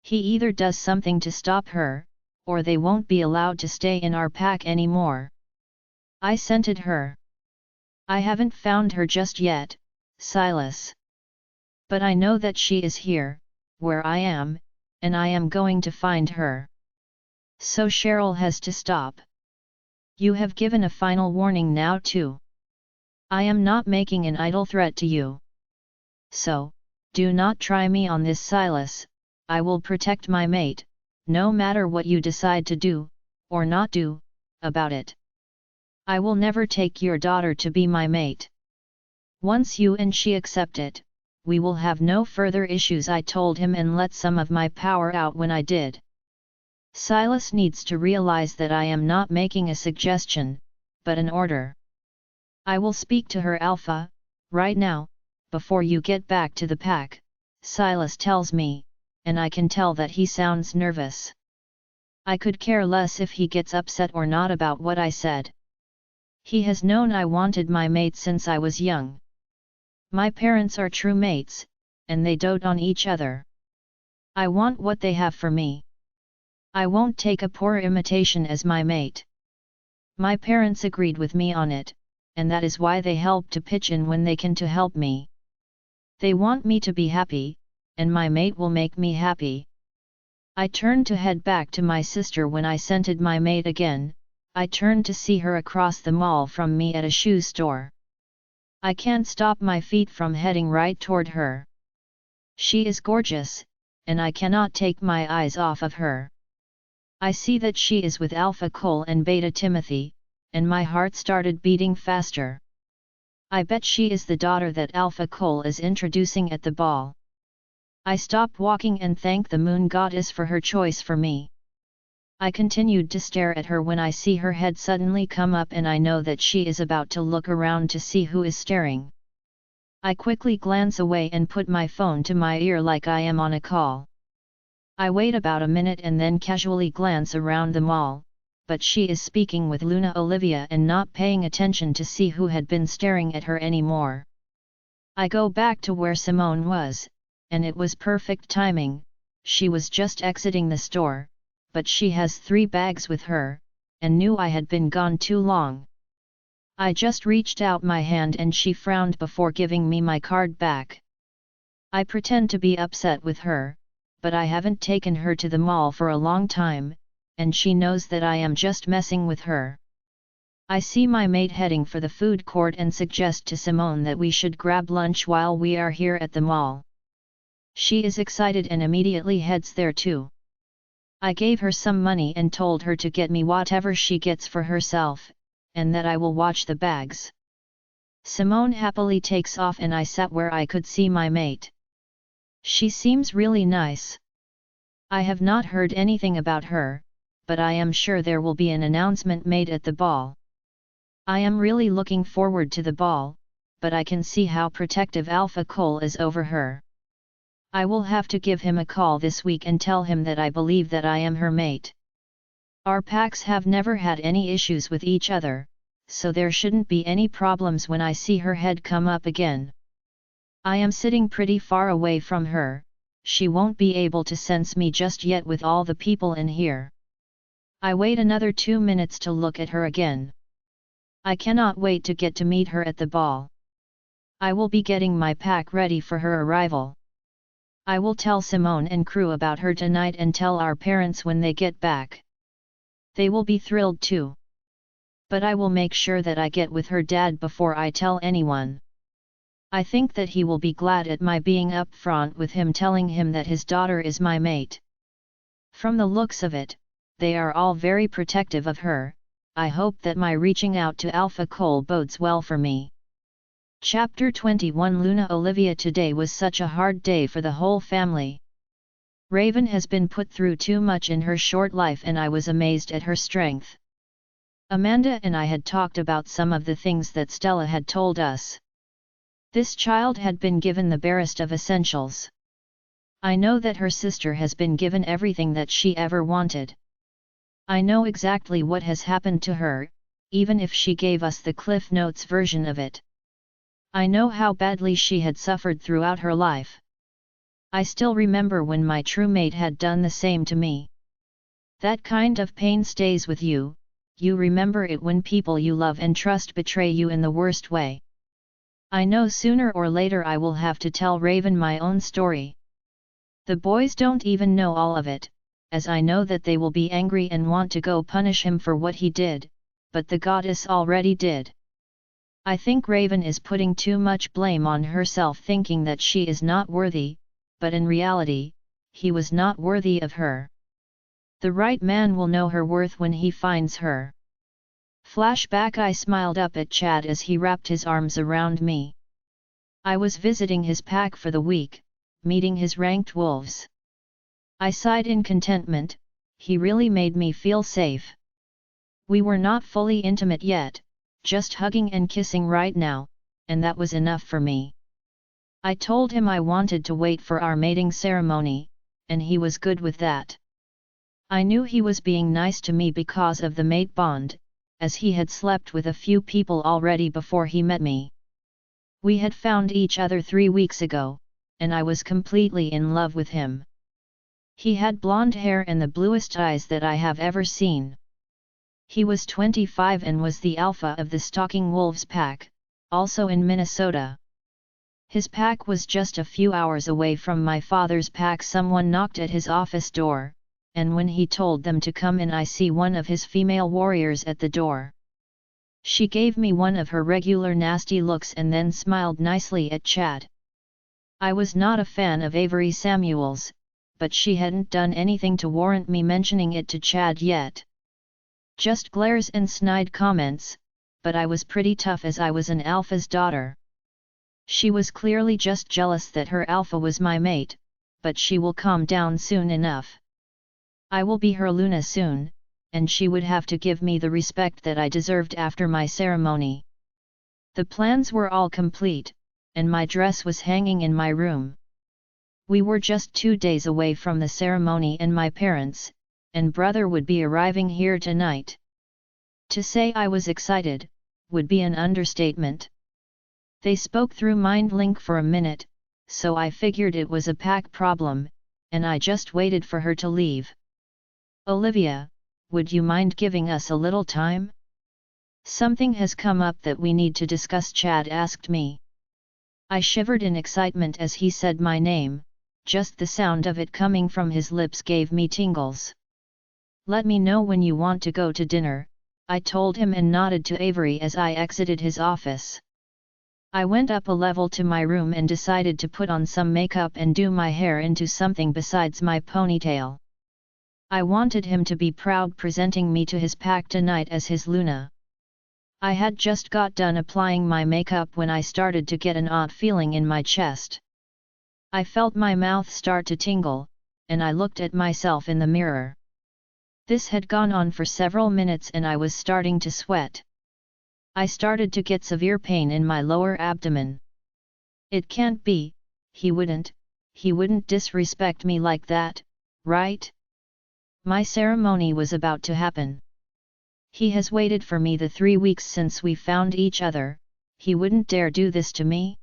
He either does something to stop her, or they won't be allowed to stay in our pack anymore. I scented her. I haven't found her just yet, Silas. But I know that she is here, where I am, and I am going to find her. So Cheryl has to stop. You have given a final warning now too. I am not making an idle threat to you. So, do not try me on this, Silas. I will protect my mate, no matter what you decide to do, or not do, about it. I will never take your daughter to be my mate. Once you and she accept it, we will have no further issues, I told him, and let some of my power out when I did. Silas needs to realize that I am not making a suggestion, but an order. I will speak to her Alpha, right now, before you get back to the pack, Silas tells me, and I can tell that he sounds nervous. I could care less if he gets upset or not about what I said. He has known I wanted my mate since I was young. My parents are true mates, and they dote on each other. I want what they have for me. I won't take a poor imitation as my mate. My parents agreed with me on it, and that is why they help to pitch in when they can to help me. They want me to be happy, and my mate will make me happy. I turned to head back to my sister when I scented my mate again. I turned to see her across the mall from me at a shoe store. I can't stop my feet from heading right toward her. She is gorgeous, and I cannot take my eyes off of her. I see that she is with Alpha Cole and Beta Timothy, and my heart started beating faster. I bet she is the daughter that Alpha Cole is introducing at the ball. I stopped walking and thanked the moon goddess for her choice for me. I continued to stare at her when I see her head suddenly come up, and I know that she is about to look around to see who is staring. I quickly glance away and put my phone to my ear like I am on a call. I wait about a minute and then casually glance around the mall, but she is speaking with Luna Olivia and not paying attention to see who had been staring at her anymore. I go back to where Simone was, and it was perfect timing. She was just exiting the store, but she has 3 bags with her, and knew I had been gone too long. I just reached out my hand and she frowned before giving me my card back. I pretend to be upset with her, but I haven't taken her to the mall for a long time, and she knows that I am just messing with her. I see my mate heading for the food court and suggest to Simone that we should grab lunch while we are here at the mall. She is excited and immediately heads there too. I gave her some money and told her to get me whatever she gets for herself, and that I will watch the bags. Simone happily takes off and I sat where I could see my mate. She seems really nice. I have not heard anything about her, but I am sure there will be an announcement made at the ball. I am really looking forward to the ball, but I can see how protective Alpha Cole is over her. I will have to give him a call this week and tell him that I believe that I am her mate. Our packs have never had any issues with each other, so there shouldn't be any problems when I see her head come up again. I am sitting pretty far away from her, she won't be able to sense me just yet with all the people in here. I wait another 2 minutes to look at her again. I cannot wait to get to meet her at the ball. I will be getting my pack ready for her arrival. I will tell Simone and crew about her tonight and tell our parents when they get back. They will be thrilled too. But I will make sure that I get with her dad before I tell anyone. I think that he will be glad at my being upfront with him, telling him that his daughter is my mate. From the looks of it, they are all very protective of her. I hope that my reaching out to Alpha Cole bodes well for me. Chapter 21 Luna Olivia. Today was such a hard day for the whole family. Raven has been put through too much in her short life and I was amazed at her strength. Amanda and I had talked about some of the things that Stella had told us. This child had been given the barest of essentials. I know that her sister has been given everything that she ever wanted. I know exactly what has happened to her, even if she gave us the Cliff Notes version of it. I know how badly she had suffered throughout her life. I still remember when my true mate had done the same to me. That kind of pain stays with you, you remember it when people you love and trust betray you in the worst way. I know sooner or later I will have to tell Raven my own story. The boys don't even know all of it, as I know that they will be angry and want to go punish him for what he did, but the goddess already did. I think Raven is putting too much blame on herself, thinking that she is not worthy, but in reality, he was not worthy of her. The right man will know her worth when he finds her. Flashback. I smiled up at Chad as he wrapped his arms around me. I was visiting his pack for the week, meeting his ranked wolves. I sighed in contentment, he really made me feel safe. We were not fully intimate yet, just hugging and kissing right now, and that was enough for me. I told him I wanted to wait for our mating ceremony, and he was good with that. I knew he was being nice to me because of the mate bond, as he had slept with a few people already before he met me. We had found each other 3 weeks ago, and I was completely in love with him. He had blonde hair and the bluest eyes that I have ever seen. He was 25 and was the alpha of the Stalking Wolves pack, also in Minnesota. His pack was just a few hours away from my father's pack. Someone knocked at his office door, and when he told them to come in, I see one of his female warriors at the door. She gave me one of her regular nasty looks and then smiled nicely at Chad. I was not a fan of Avery Samuels, but she hadn't done anything to warrant me mentioning it to Chad yet. Just glares and snide comments, but I was pretty tough as I was an alpha's daughter. She was clearly just jealous that her alpha was my mate, but she will calm down soon enough. I will be her Luna soon, and she would have to give me the respect that I deserved after my ceremony. The plans were all complete, and my dress was hanging in my room. We were just 2 days away from the ceremony, and my parents and brother would be arriving here tonight. To say I was excited would be an understatement. They spoke through MindLink for a minute, so I figured it was a pack problem, and I just waited for her to leave. Olivia, would you mind giving us a little time? Something has come up that we need to discuss, Chad asked me. I shivered in excitement as he said my name, just the sound of it coming from his lips gave me tingles. Let me know when you want to go to dinner, I told him and nodded to Avery as I exited his office. I went up a level to my room and decided to put on some makeup and do my hair into something besides my ponytail. I wanted him to be proud presenting me to his pack tonight as his Luna. I had just got done applying my makeup when I started to get an odd feeling in my chest. I felt my mouth start to tingle, and I looked at myself in the mirror. This had gone on for several minutes and I was starting to sweat. I started to get severe pain in my lower abdomen. It can't be, he wouldn't disrespect me like that, right? My ceremony was about to happen. He has waited for me the 3 weeks since we found each other, he wouldn't dare do this to me?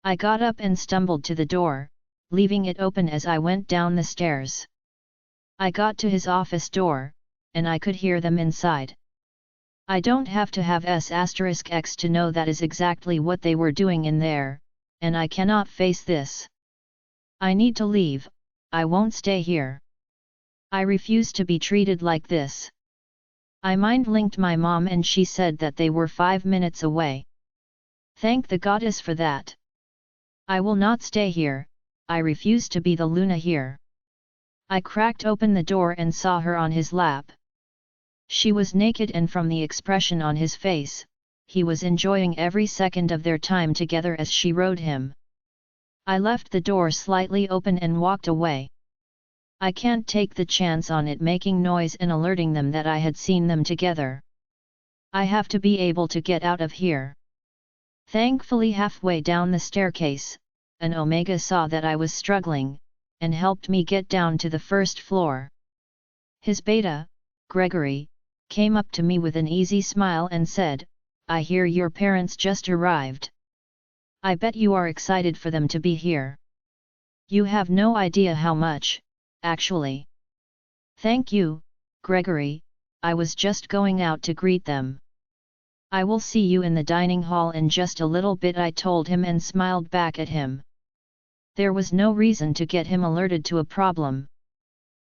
I got up and stumbled to the door, leaving it open as I went down the stairs. I got to his office door, and I could hear them inside. I don't have to have S*X to know that is exactly what they were doing in there, and I cannot face this. I need to leave, I won't stay here. I refuse to be treated like this. I mind-linked my mom and she said that they were 5 minutes away. Thank the goddess for that. I will not stay here, I refuse to be the Luna here. I cracked open the door and saw her on his lap. She was naked and from the expression on his face, he was enjoying every second of their time together as she rode him. I left the door slightly open and walked away. I can't take the chance on it making noise and alerting them that I had seen them together. I have to be able to get out of here. Thankfully, halfway down the staircase, an Omega saw that I was struggling, and helped me get down to the first floor. His beta, Gregory, came up to me with an easy smile and said, "I hear your parents just arrived. I bet you are excited for them to be here. You have no idea how much, actually." "Thank you, Gregory, I was just going out to greet them. I will see you in the dining hall in just a little bit," I told him and smiled back at him. There was no reason to get him alerted to a problem.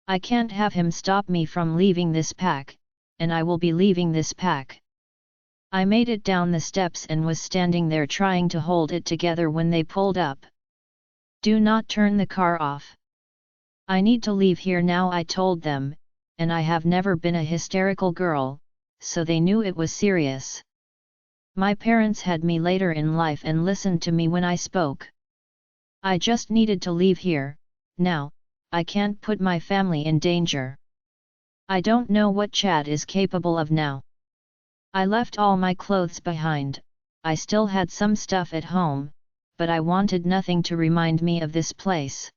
I can't have him stop me from leaving this pack, and I will be leaving this pack. I made it down the steps and was standing there trying to hold it together when they pulled up. "Do not turn the car off. I need to leave here now," I told them, and I have never been a hysterical girl, so they knew it was serious. My parents had me later in life and listened to me when I spoke. I just needed to leave here, now. I can't put my family in danger. I don't know what Chad is capable of now. I left all my clothes behind. I still had some stuff at home, but I wanted nothing to remind me of this place.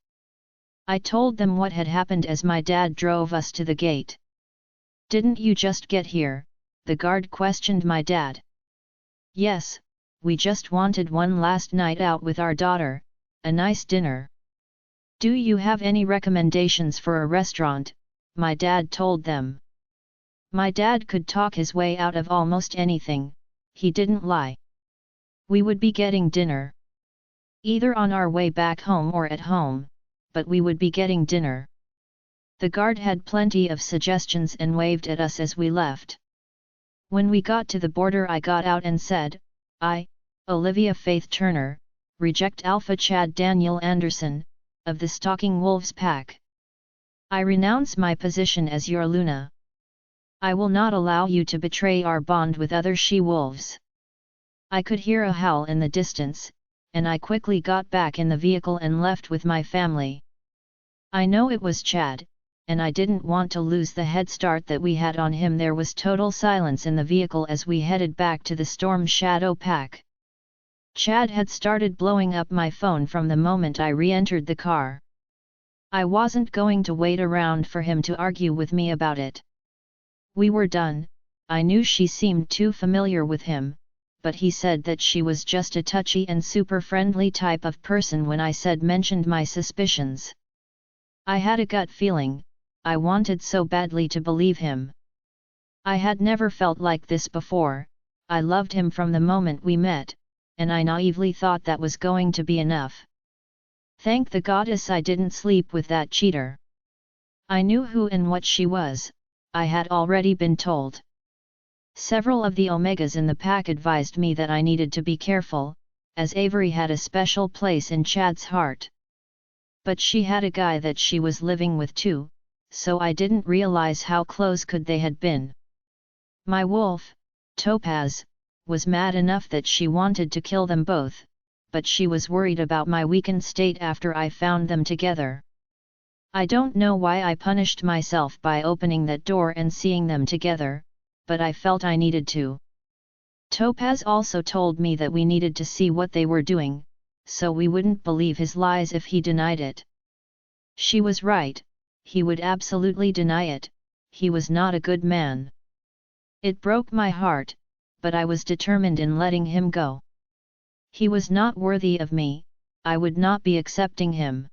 I told them what had happened as my dad drove us to the gate. "Didn't you just get here?" the guard questioned my dad. "Yes, we just wanted one last night out with our daughter, a nice dinner." "Do you have any recommendations for a restaurant?" my dad told them. My dad could talk his way out of almost anything, he didn't lie. We would be getting dinner. Either on our way back home or at home, but we would be getting dinner. The guard had plenty of suggestions and waved at us as we left. When we got to the border, I got out and said, "I, Olivia Faith Turner, reject Alpha Chad Daniel Anderson, of the Stalking Wolves pack. I renounce my position as your Luna. I will not allow you to betray our bond with other she-wolves." I could hear a howl in the distance, and I quickly got back in the vehicle and left with my family. I know it was Chad, and I didn't want to lose the head start that we had on him. There was total silence in the vehicle as we headed back to the Storm Shadow pack. Chad had started blowing up my phone from the moment I re-entered the car. I wasn't going to wait around for him to argue with me about it. We were done. I knew she seemed too familiar with him, but he said that she was just a touchy and super friendly type of person when I mentioned my suspicions. I had a gut feeling, I wanted so badly to believe him. I had never felt like this before. I loved him from the moment we met, and I naively thought that was going to be enough. Thank the goddess I didn't sleep with that cheater. I knew who and what she was, I had already been told. Several of the Omegas in the pack advised me that I needed to be careful, as Avery had a special place in Chad's heart. But she had a guy that she was living with too, so I didn't realize how close could they had been. My wolf, Topaz, was mad enough that she wanted to kill them both, but she was worried about my weakened state after I found them together. I don't know why I punished myself by opening that door and seeing them together, but I felt I needed to. Topaz also told me that we needed to see what they were doing, so we wouldn't believe his lies if he denied it. She was right, he would absolutely deny it, he was not a good man. It broke my heart, but I was determined in letting him go. He was not worthy of me, I would not be accepting him.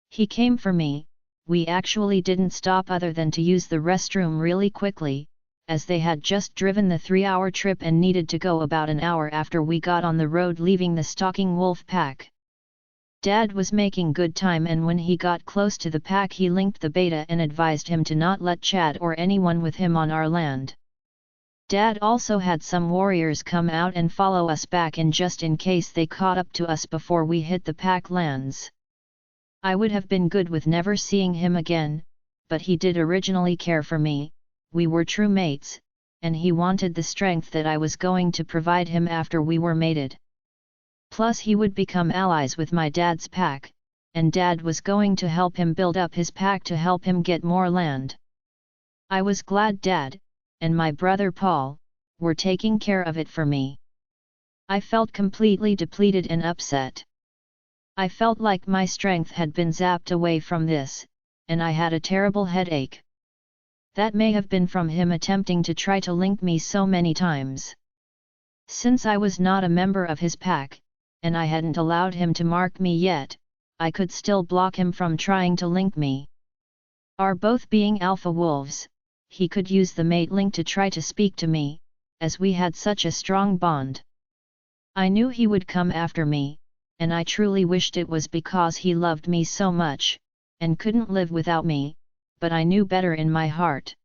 He came for me. We actually didn't stop other than to use the restroom really quickly, as they had just driven the 3-hour trip and needed to go about an hour after we got on the road leaving the Stalking Wolf pack. Dad was making good time, and when he got close to the pack he linked the beta and advised him to not let Chad or anyone with him on our land. Dad also had some warriors come out and follow us back in just in case they caught up to us before we hit the pack lands. I would have been good with never seeing him again, but he did originally care for me, we were true mates, and he wanted the strength that I was going to provide him after we were mated. Plus he would become allies with my dad's pack, and Dad was going to help him build up his pack to help him get more land. I was glad Dad, and my brother Paul, were taking care of it for me. I felt completely depleted and upset. I felt like my strength had been zapped away from this, and I had a terrible headache. That may have been from him attempting to try to link me so many times. Since I was not a member of his pack, and I hadn't allowed him to mark me yet, I could still block him from trying to link me. Our both being alpha wolves, he could use the mate link to try to speak to me, as we had such a strong bond. I knew he would come after me, and I truly wished it was because he loved me so much, and couldn't live without me, but I knew better in my heart.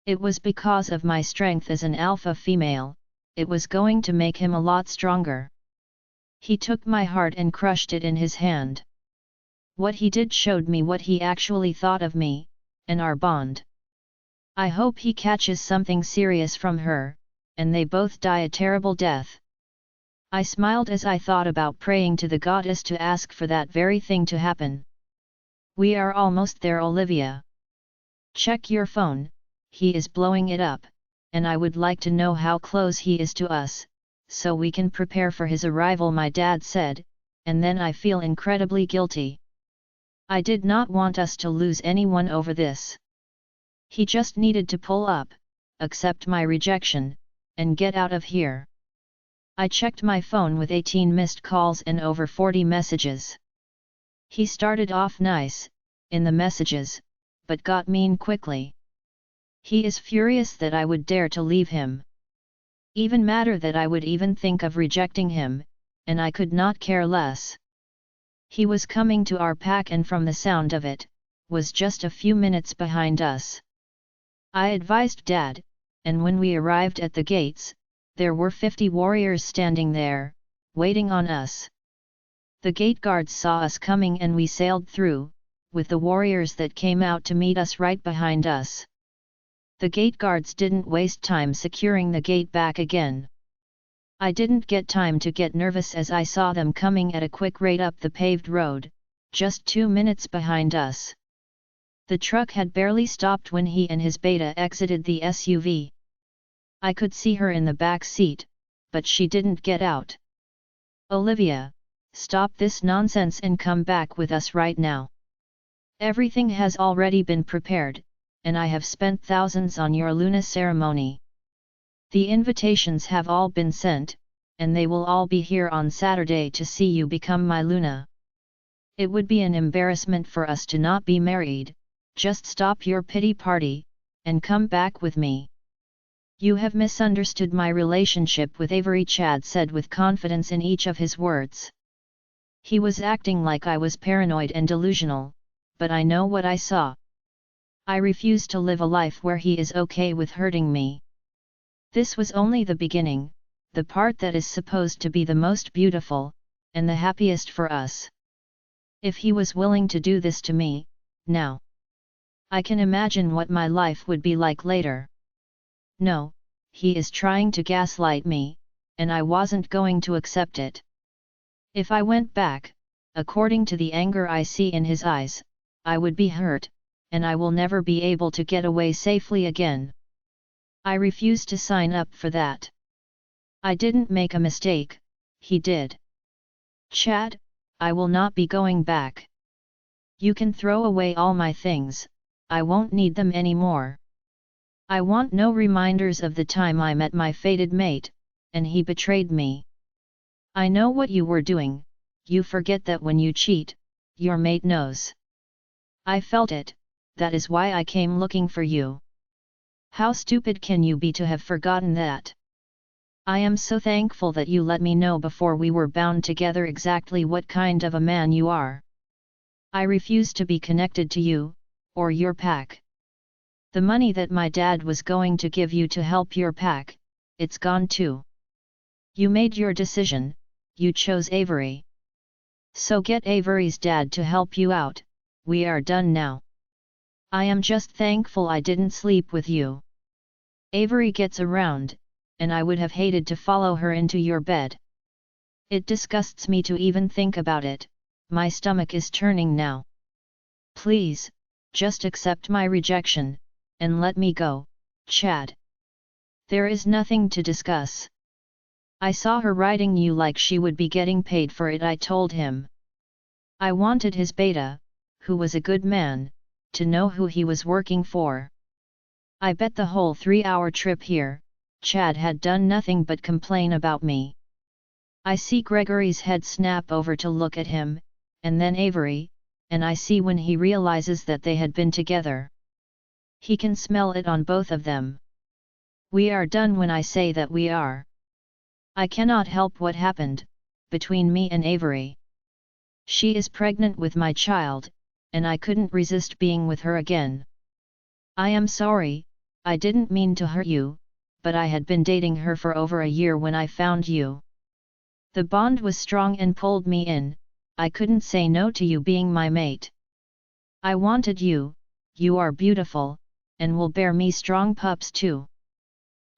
It was because of my strength as an alpha female, it was going to make him a lot stronger. He took my heart and crushed it in his hand. What he did showed me what he actually thought of me, and our bond. I hope he catches something serious from her, and they both die a terrible death. I smiled as I thought about praying to the goddess to ask for that very thing to happen. We are almost there, Olivia. Check your phone, he is blowing it up, and I would like to know how close he is to us, so we can prepare for his arrival, my dad said, and then I feel incredibly guilty. I did not want us to lose anyone over this. He just needed to pull up, accept my rejection, and get out of here. I checked my phone with 18 missed calls and over 40 messages. He started off nice, in the messages, but got mean quickly. He is furious that I would dare to leave him. Even madder that I would even think of rejecting him, and I could not care less. He was coming to our pack and from the sound of it, was just a few minutes behind us. I advised Dad, and when we arrived at the gates, there were 50 warriors standing there, waiting on us. The gate guards saw us coming and we sailed through, with the warriors that came out to meet us right behind us. The gate guards didn't waste time securing the gate back again. I didn't get time to get nervous as I saw them coming at a quick rate up the paved road, just 2 minutes behind us. The truck had barely stopped when he and his beta exited the SUV. I could see her in the back seat, but she didn't get out. Olivia, stop this nonsense and come back with us right now. Everything has already been prepared, and I have spent thousands on your Luna ceremony. The invitations have all been sent, and they will all be here on Saturday to see you become my Luna. It would be an embarrassment for us to not be married, just stop your pity party, and come back with me. You have misunderstood my relationship with Avery, Chad said with confidence in each of his words. He was acting like I was paranoid and delusional, but I know what I saw. I refuse to live a life where he is okay with hurting me. This was only the beginning, the part that is supposed to be the most beautiful, and the happiest for us. If he was willing to do this to me, now, I can imagine what my life would be like later. No, he is trying to gaslight me, and I wasn't going to accept it. If I went back, according to the anger I see in his eyes, I would be hurt, and I will never be able to get away safely again. I refuse to sign up for that. I didn't make a mistake, he did. Chad, I will not be going back. You can throw away all my things, I won't need them anymore. I want no reminders of the time I met my fated mate, and he betrayed me. I know what you were doing, you forget that when you cheat, your mate knows. I felt it, that is why I came looking for you. How stupid can you be to have forgotten that? I am so thankful that you let me know before we were bound together exactly what kind of a man you are. I refuse to be connected to you, or your pack. The money that my dad was going to give you to help your pack, it's gone too. You made your decision, you chose Avery. So get Avery's dad to help you out, we are done now. I am just thankful I didn't sleep with you. Avery gets around, and I would have hated to follow her into your bed. It disgusts me to even think about it, my stomach is turning now. Please, just accept my rejection, and let me go, Chad. There is nothing to discuss. I saw her writing you like she would be getting paid for it, I told him. I wanted his beta, who was a good man, to know who he was working for. I bet the whole 3-hour trip here, Chad had done nothing but complain about me. I see Gregory's head snap over to look at him, and then Avery, and I see when he realizes that they had been together. He can smell it on both of them. We are done when I say that we are. I cannot help what happened, between me and Avery. She is pregnant with my child, and I couldn't resist being with her again. I am sorry, I didn't mean to hurt you, but I had been dating her for over a year when I found you. The bond was strong and pulled me in, I couldn't say no to you being my mate. I wanted you, you are beautiful, and will bear me strong pups too.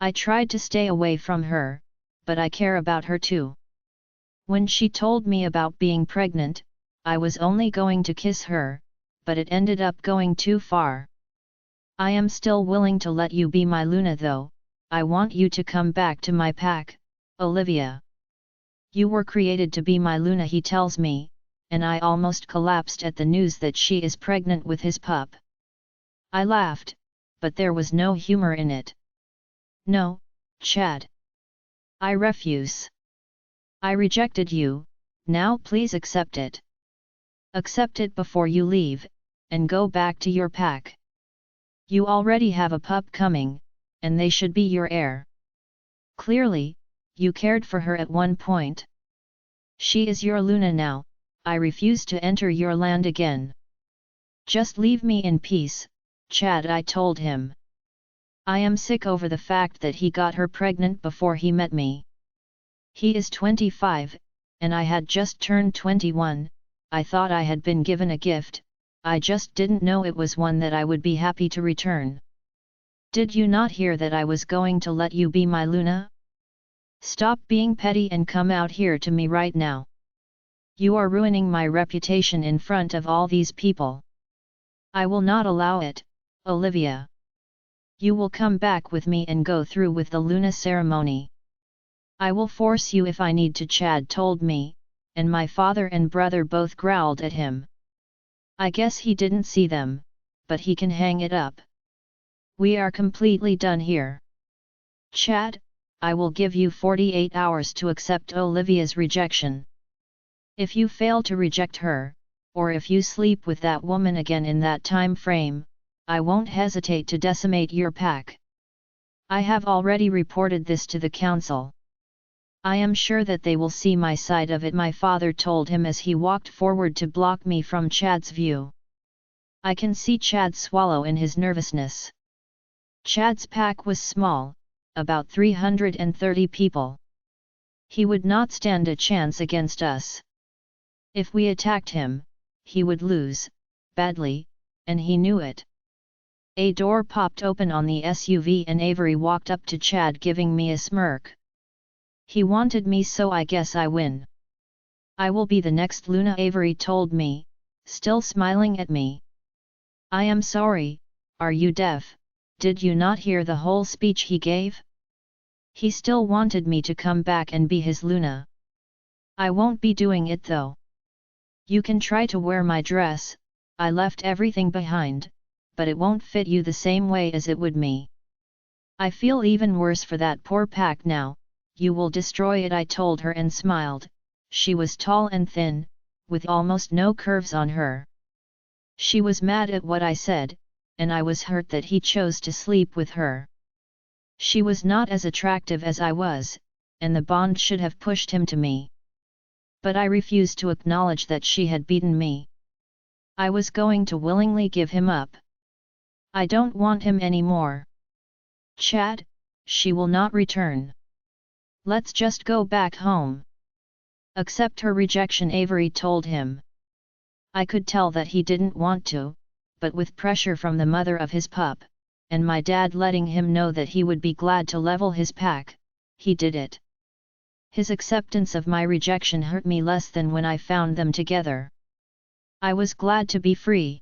I tried to stay away from her, but I care about her too. When she told me about being pregnant, I was only going to kiss her, but it ended up going too far. I am still willing to let you be my Luna though, I want you to come back to my pack, Olivia. You were created to be my Luna, he tells me, and I almost collapsed at the news that she is pregnant with his pup. I laughed, but there was no humor in it. No, Chad. I refuse. I rejected you, now please accept it. Accept it before you leave, and go back to your pack. You already have a pup coming, and they should be your heir. Clearly, you cared for her at one point. She is your Luna now, I refuse to enter your land again. Just leave me in peace, Chad, I told him. I am sick over the fact that he got her pregnant before he met me. He is 25, and I had just turned 21, I thought I had been given a gift, I just didn't know it was one that I would be happy to return. Did you not hear that I was going to let you be my Luna? Stop being petty and come out here to me right now. You are ruining my reputation in front of all these people. I will not allow it, Olivia. You will come back with me and go through with the Luna ceremony. I will force you if I need to, Chad told me, and my father and brother both growled at him. I guess he didn't see them, but he can hang it up. We are completely done here. Chad, I will give you 48 hours to accept Olivia's rejection. If you fail to reject her, or if you sleep with that woman again in that time frame, I won't hesitate to decimate your pack. I have already reported this to the council. I am sure that they will see my side of it, my father told him as he walked forward to block me from Chad's view. I can see Chad swallow in his nervousness. Chad's pack was small, about 330 people. He would not stand a chance against us. If we attacked him, he would lose, badly, and he knew it. A door popped open on the SUV and Avery walked up to Chad giving me a smirk. He wanted me, so I guess I win. I will be the next Luna, Avery told me, still smiling at me. I am sorry, are you deaf? Did you not hear the whole speech he gave? He still wanted me to come back and be his Luna. I won't be doing it though. You can try to wear my dress, I left everything behind, but it won't fit you the same way as it would me. I feel even worse for that poor pack now. You will destroy it, I told her and smiled. She was tall and thin, with almost no curves on her. She was mad at what I said, and I was hurt that he chose to sleep with her. She was not as attractive as I was, and the bond should have pushed him to me. But I refused to acknowledge that she had beaten me. I was going to willingly give him up. I don't want him anymore. Chad, she will not return. Let's just go back home. Accept her rejection, Avery told him. I could tell that he didn't want to, but with pressure from the mother of his pup, and my dad letting him know that he would be glad to level his pack, he did it. His acceptance of my rejection hurt me less than when I found them together. I was glad to be free.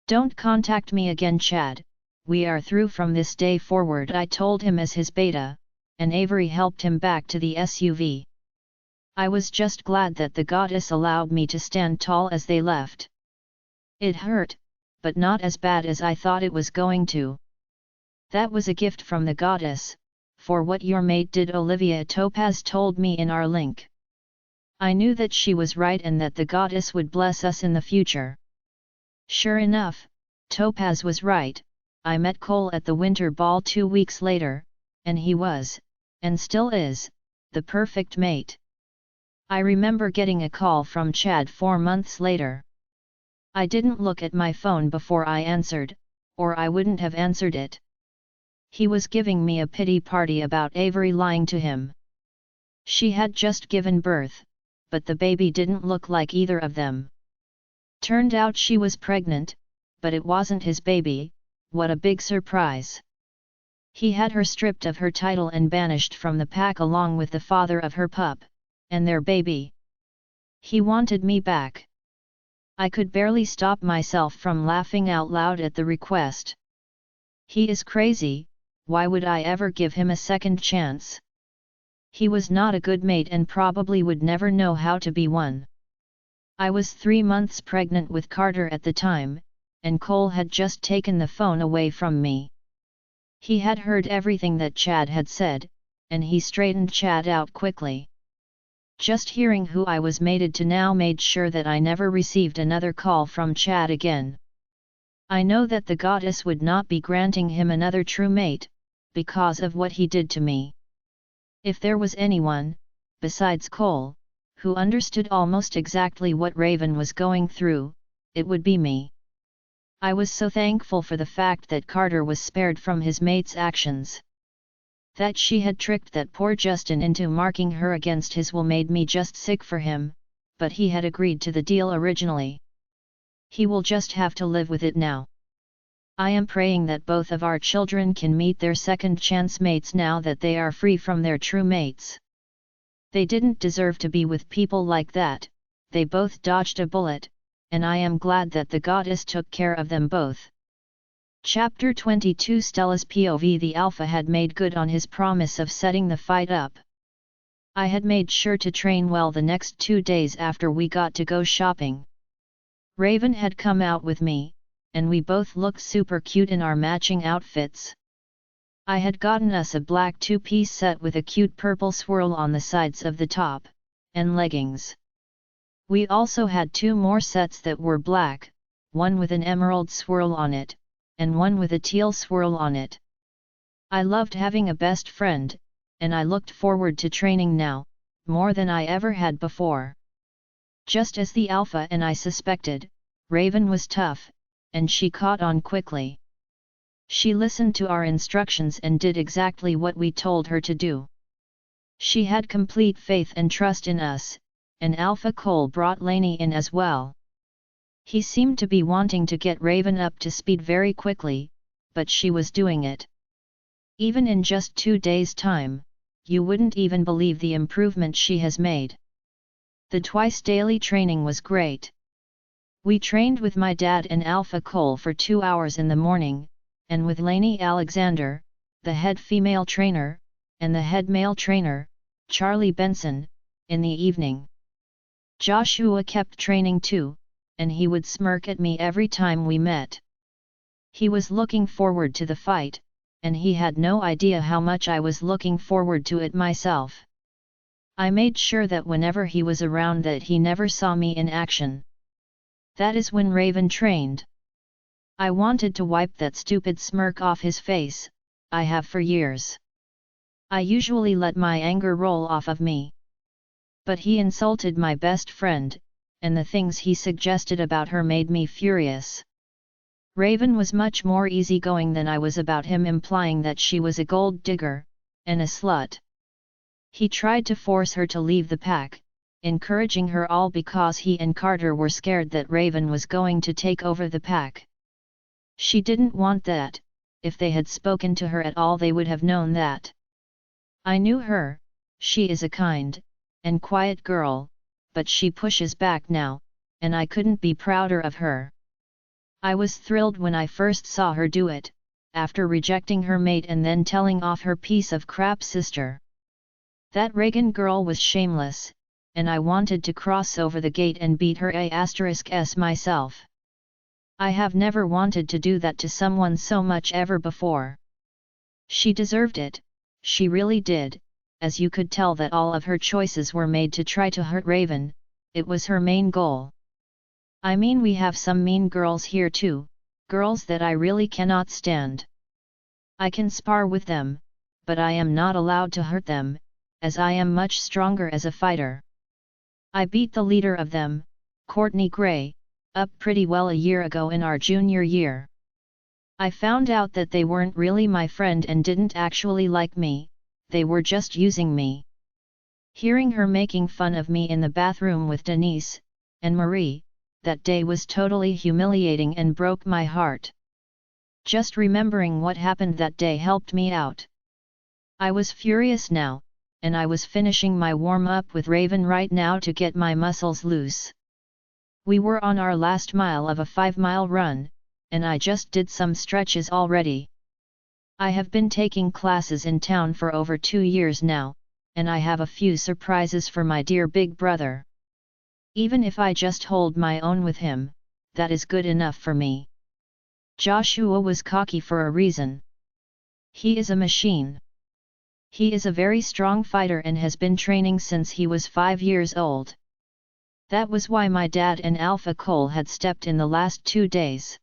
Don't contact me again, Chad, we are through from this day forward, I told him as his beta, and Avery helped him back to the SUV. I was just glad that the goddess allowed me to stand tall as they left. It hurt, but not as bad as I thought it was going to. That was a gift from the goddess, for what your mate did, Olivia Topaz told me in our link. I knew that she was right and that the goddess would bless us in the future. Sure enough, Topaz was right. I met Cole at the winter ball 2 weeks later, and he was, and still is, the perfect mate. I remember getting a call from Chad 4 months later. I didn't look at my phone before I answered, or I wouldn't have answered it. He was giving me a pity party about Avery lying to him. She had just given birth, but the baby didn't look like either of them. Turned out she was pregnant, but it wasn't his baby. What a big surprise. He had her stripped of her title and banished from the pack along with the father of her pup, and their baby. He wanted me back. I could barely stop myself from laughing out loud at the request. He is crazy, why would I ever give him a second chance? He was not a good mate and probably would never know how to be one. I was 3 months pregnant with Carter at the time, and Cole had just taken the phone away from me. He had heard everything that Chad had said, and he straightened Chad out quickly. Just hearing who I was mated to now made sure that I never received another call from Chad again. I know that the goddess would not be granting him another true mate, because of what he did to me. If there was anyone, besides Cole, who understood almost exactly what Raven was going through, it would be me. I was so thankful for the fact that Carter was spared from his mate's actions. That she had tricked that poor Justin into marking her against his will made me just sick for him, but he had agreed to the deal originally. He will just have to live with it now. I am praying that both of our children can meet their second chance mates now that they are free from their true mates. They didn't deserve to be with people like that, they both dodged a bullet, and I am glad that the goddess took care of them both. Chapter 22 Stella's POV. The Alpha had made good on his promise of setting the fight up. I had made sure to train well the next 2 days after we got to go shopping. Raven had come out with me, and we both looked super cute in our matching outfits. I had gotten us a black 2-piece set with a cute purple swirl on the sides of the top, and leggings. We also had 2 more sets that were black, one with an emerald swirl on it, and one with a teal swirl on it. I loved having a best friend, and I looked forward to training now, more than I ever had before. Just as the Alpha and I suspected, Raven was tough, and she caught on quickly. She listened to our instructions and did exactly what we told her to do. She had complete faith and trust in us, and Alpha Cole brought Lainey in as well. He seemed to be wanting to get Raven up to speed very quickly, but she was doing it. Even in just 2 days' time, you wouldn't even believe the improvement she has made. The twice-daily training was great. We trained with my dad and Alpha Cole for 2 hours in the morning, and with Lainey Alexander, the head female trainer, and the head male trainer, Charlie Benson, in the evening. Joshua kept training too, and he would smirk at me every time we met. He was looking forward to the fight, and he had no idea how much I was looking forward to it myself. I made sure that whenever he was around that he never saw me in action. That is when Raven trained. I wanted to wipe that stupid smirk off his face, I have for years. I usually let my anger roll off of me. But he insulted my best friend, and the things he suggested about her made me furious. Raven was much more easygoing than I was about him, implying that she was a gold digger, and a slut. He tried to force her to leave the pack, encouraging her all because he and Carter were scared that Raven was going to take over the pack. She didn't want that. If they had spoken to her at all they would have known that. I knew her, she is a kind and quiet girl, but she pushes back now, and I couldn't be prouder of her. I was thrilled when I first saw her do it, after rejecting her mate and then telling off her piece of crap sister. That Reagan girl was shameless, and I wanted to cross over the gate and beat her *s myself. I have never wanted to do that to someone so much ever before. She deserved it, she really did, as you could tell that all of her choices were made to try to hurt Raven. It was her main goal. I mean, we have some mean girls here too, girls that I really cannot stand. I can spar with them, but I am not allowed to hurt them, as I am much stronger as a fighter. I beat the leader of them, Courtney Gray, up pretty well a year ago in our junior year. I found out that they weren't really my friend and didn't actually like me, they were just using me. Hearing her making fun of me in the bathroom with Denise and Marie, that day was totally humiliating and broke my heart. Just remembering what happened that day helped me out. I was furious now, and I was finishing my warm-up with Raven right now to get my muscles loose. We were on our last mile of a 5-mile run, and I just did some stretches already. I have been taking classes in town for over 2 years now, and I have a few surprises for my dear big brother. Even if I just hold my own with him, that is good enough for me. Joshua was cocky for a reason. He is a machine. He is a very strong fighter and has been training since he was 5 years old. That was why my dad and Alpha Cole had stepped in the last 2 days.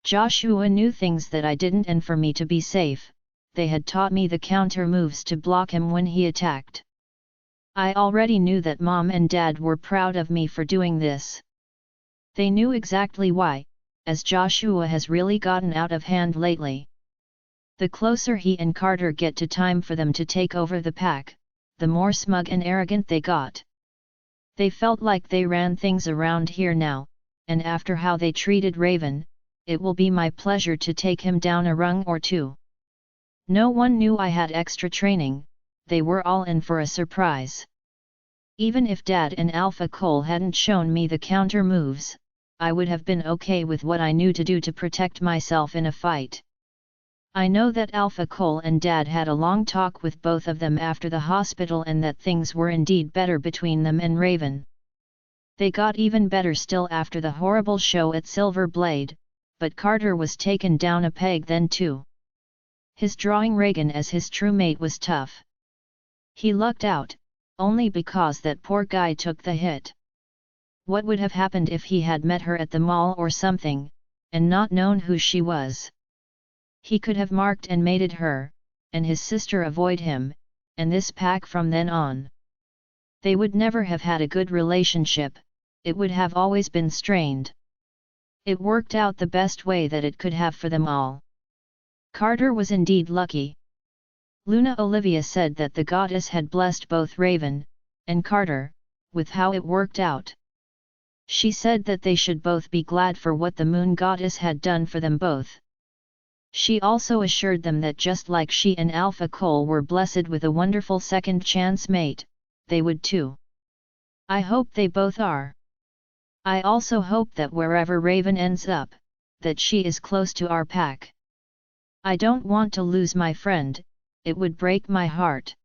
Joshua knew things that I didn't, and for me to be safe, they had taught me the counter moves to block him when he attacked. I already knew that Mom and Dad were proud of me for doing this. They knew exactly why, as Joshua has really gotten out of hand lately. The closer he and Carter get to time for them to take over the pack, the more smug and arrogant they got. They felt like they ran things around here now, and after how they treated Raven, it will be my pleasure to take him down a rung or two. No one knew I had extra training, they were all in for a surprise. Even if Dad and Alpha Cole hadn't shown me the counter moves, I would have been okay with what I knew to do to protect myself in a fight. I know that Alpha Cole and Dad had a long talk with both of them after the hospital and that things were indeed better between them and Raven. They got even better still after the horrible show at Silver Blade, but Carter was taken down a peg then too. His drawing Reagan as his true mate was tough. He lucked out, only because that poor guy took the hit. What would have happened if he had met her at the mall or something, and not known who she was? He could have marked and mated her, and his sister avoid him, and this pack from then on. They would never have had a good relationship, it would have always been strained. It worked out the best way that it could have for them all. Carter was indeed lucky. Luna Olivia said that the goddess had blessed both Raven and Carter with how it worked out. She said that they should both be glad for what the moon goddess had done for them both. She also assured them that just like she and Alpha Cole were blessed with a wonderful second chance mate, they would too. I hope they both are. I also hope that wherever Raven ends up, that she is close to our pack. I don't want to lose my friend, it would break my heart.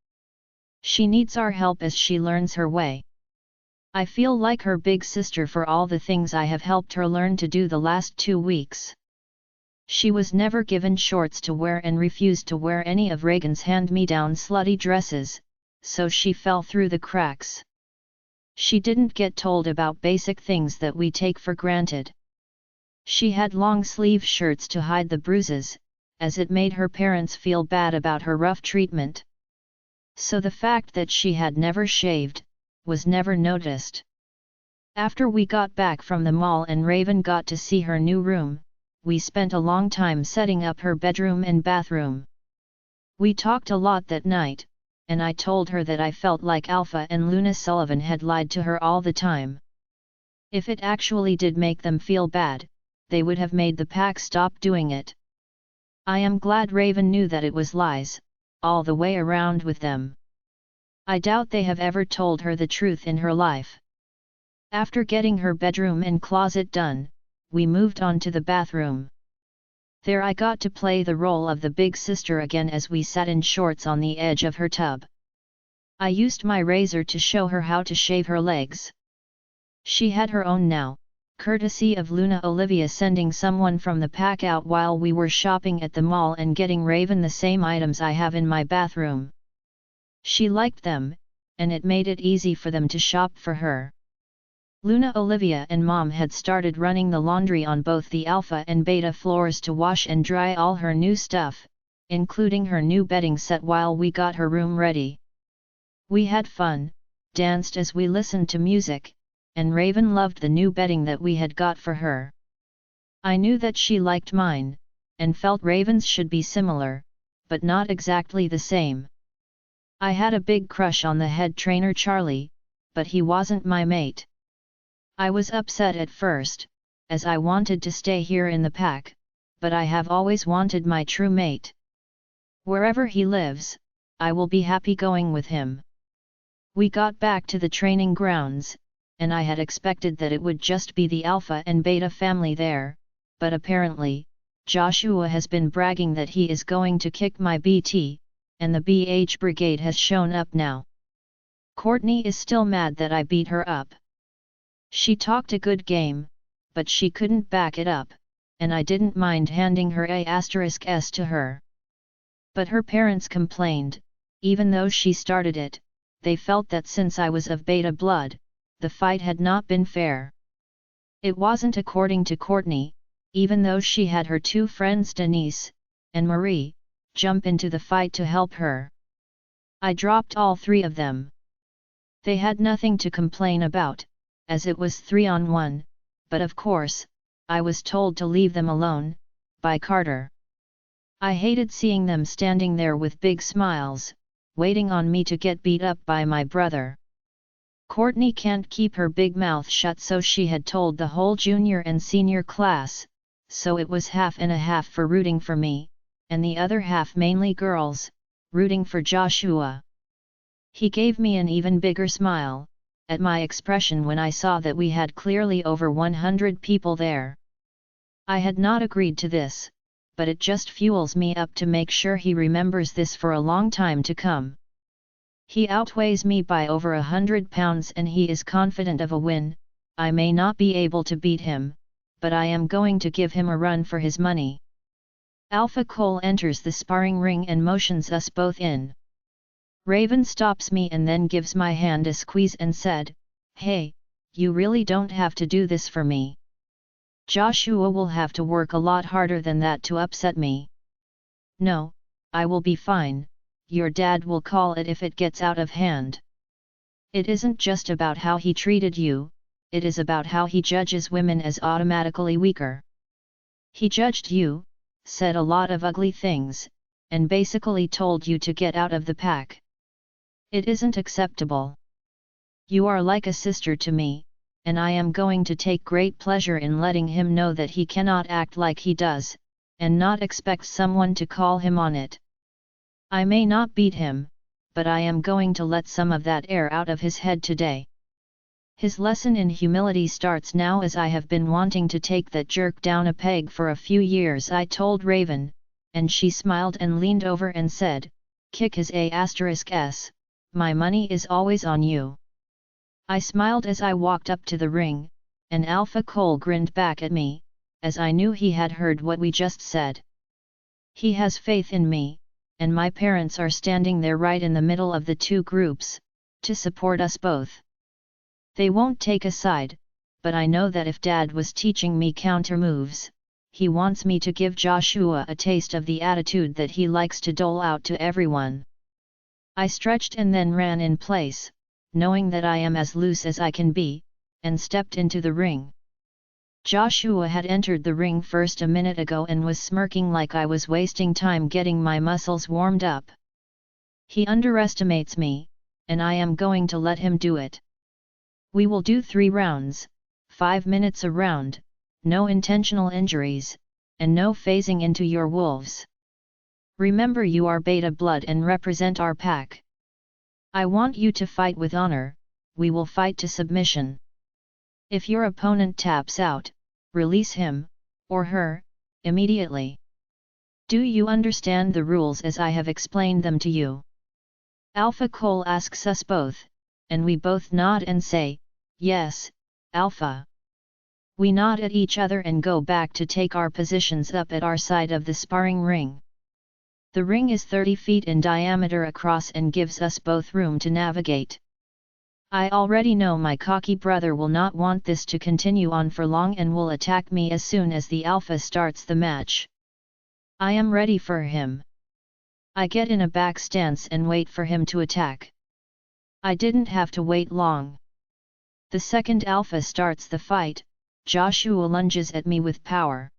She needs our help as she learns her way. I feel like her big sister for all the things I have helped her learn to do the last 2 weeks. She was never given shorts to wear and refused to wear any of Reagan's hand-me-down slutty dresses, so she fell through the cracks. She didn't get told about basic things that we take for granted. She had long-sleeve shirts to hide the bruises, as it made her parents feel bad about her rough treatment. So the fact that she had never shaved, was never noticed. After we got back from the mall and Raven got to see her new room, we spent a long time setting up her bedroom and bathroom. We talked a lot that night, and I told her that I felt like Alpha and Luna Sullivan had lied to her all the time. If it actually did make them feel bad, they would have made the pack stop doing it. I am glad Raven knew that it was lies, all the way around with them. I doubt they have ever told her the truth in her life. After getting her bedroom and closet done, we moved on to the bathroom. There I got to play the role of the big sister again as we sat in shorts on the edge of her tub. I used my razor to show her how to shave her legs. She had her own now, courtesy of Olivia sending someone from the pack out while we were shopping at the mall and getting Raven the same items I have in my bathroom. She liked them, and it made it easy for them to shop for her. Olivia and Mom had started running the laundry on both the alpha and beta floors to wash and dry all her new stuff, including her new bedding set while we got her room ready. We had fun, danced as we listened to music, and Raven loved the new bedding that we had got for her. I knew that she liked mine, and felt Raven's should be similar, but not exactly the same. I had a big crush on the head trainer Charlie, but he wasn't my mate. I was upset at first, as I wanted to stay here in the pack, but I have always wanted my true mate. Wherever he lives, I will be happy going with him. We got back to the training grounds, and I had expected that it would just be the Alpha and Beta family there, but apparently, Joshua has been bragging that he is going to kick my BT, and the BH brigade has shown up now. Courtney is still mad that I beat her up. She talked a good game, but she couldn't back it up, and I didn't mind handing her A*S to her. But her parents complained, even though she started it, they felt that since I was of Beta blood, the fight had not been fair. It wasn't according to Courtney, even though she had her two friends Denise and Marie jump into the fight to help her. I dropped all three of them. They had nothing to complain about, as it was 3-on-1, but of course, I was told to leave them alone, by Carter. I hated seeing them standing there with big smiles, waiting on me to get beat up by my brother. Courtney can't keep her big mouth shut, so she had told the whole junior and senior class, so it was half and a half for rooting for me, and the other half mainly girls, rooting for Joshua. He gave me an even bigger smile at my expression when I saw that we had clearly over 100 people there. I had not agreed to this, but it just fuels me up to make sure he remembers this for a long time to come. He outweighs me by over 100 pounds and he is confident of a win. I may not be able to beat him, but I am going to give him a run for his money. Alpha Cole enters the sparring ring and motions us both in. Raven stops me and then gives my hand a squeeze and said, "Hey, you really don't have to do this for me. Joshua will have to work a lot harder than that to upset me." "No, I will be fine, your dad will call it if it gets out of hand. It isn't just about how he treated you, it is about how he judges women as automatically weaker. He judged you, said a lot of ugly things, and basically told you to get out of the pack. It isn't acceptable. You are like a sister to me, and I am going to take great pleasure in letting him know that he cannot act like he does, and not expect someone to call him on it. I may not beat him, but I am going to let some of that air out of his head today. His lesson in humility starts now, as I have been wanting to take that jerk down a peg for a few years," I told Raven, and she smiled and leaned over and said, "Kick his A*S. My money is always on you." I smiled as I walked up to the ring, and Alpha Cole grinned back at me, as I knew he had heard what we just said. He has faith in me, and my parents are standing there right in the middle of the two groups, to support us both. They won't take a side, but I know that if Dad was teaching me counter moves, he wants me to give Joshua a taste of the attitude that he likes to dole out to everyone. I stretched and then ran in place, knowing that I am as loose as I can be, and stepped into the ring. Joshua had entered the ring first a minute ago and was smirking like I was wasting time getting my muscles warmed up. He underestimates me, and I am going to let him do it. We will do 3 rounds, 5 minutes a round, no intentional injuries, and no phasing into your wolves. Remember, you are Beta blood and represent our pack. I want you to fight with honor. We will fight to submission. If your opponent taps out, release him, or her, immediately. Do you understand the rules as I have explained them to you? Alpha Cole asks us both, and we both nod and say, yes, Alpha. We nod at each other and go back to take our positions up at our side of the sparring ring. The ring is 30 feet in diameter across and gives us both room to navigate. I already know my cocky brother will not want this to continue on for long and will attack me as soon as the Alpha starts the match. I am ready for him. I get in a back stance and wait for him to attack. I didn't have to wait long. The second Alpha starts the fight. Joshua lunges at me with power.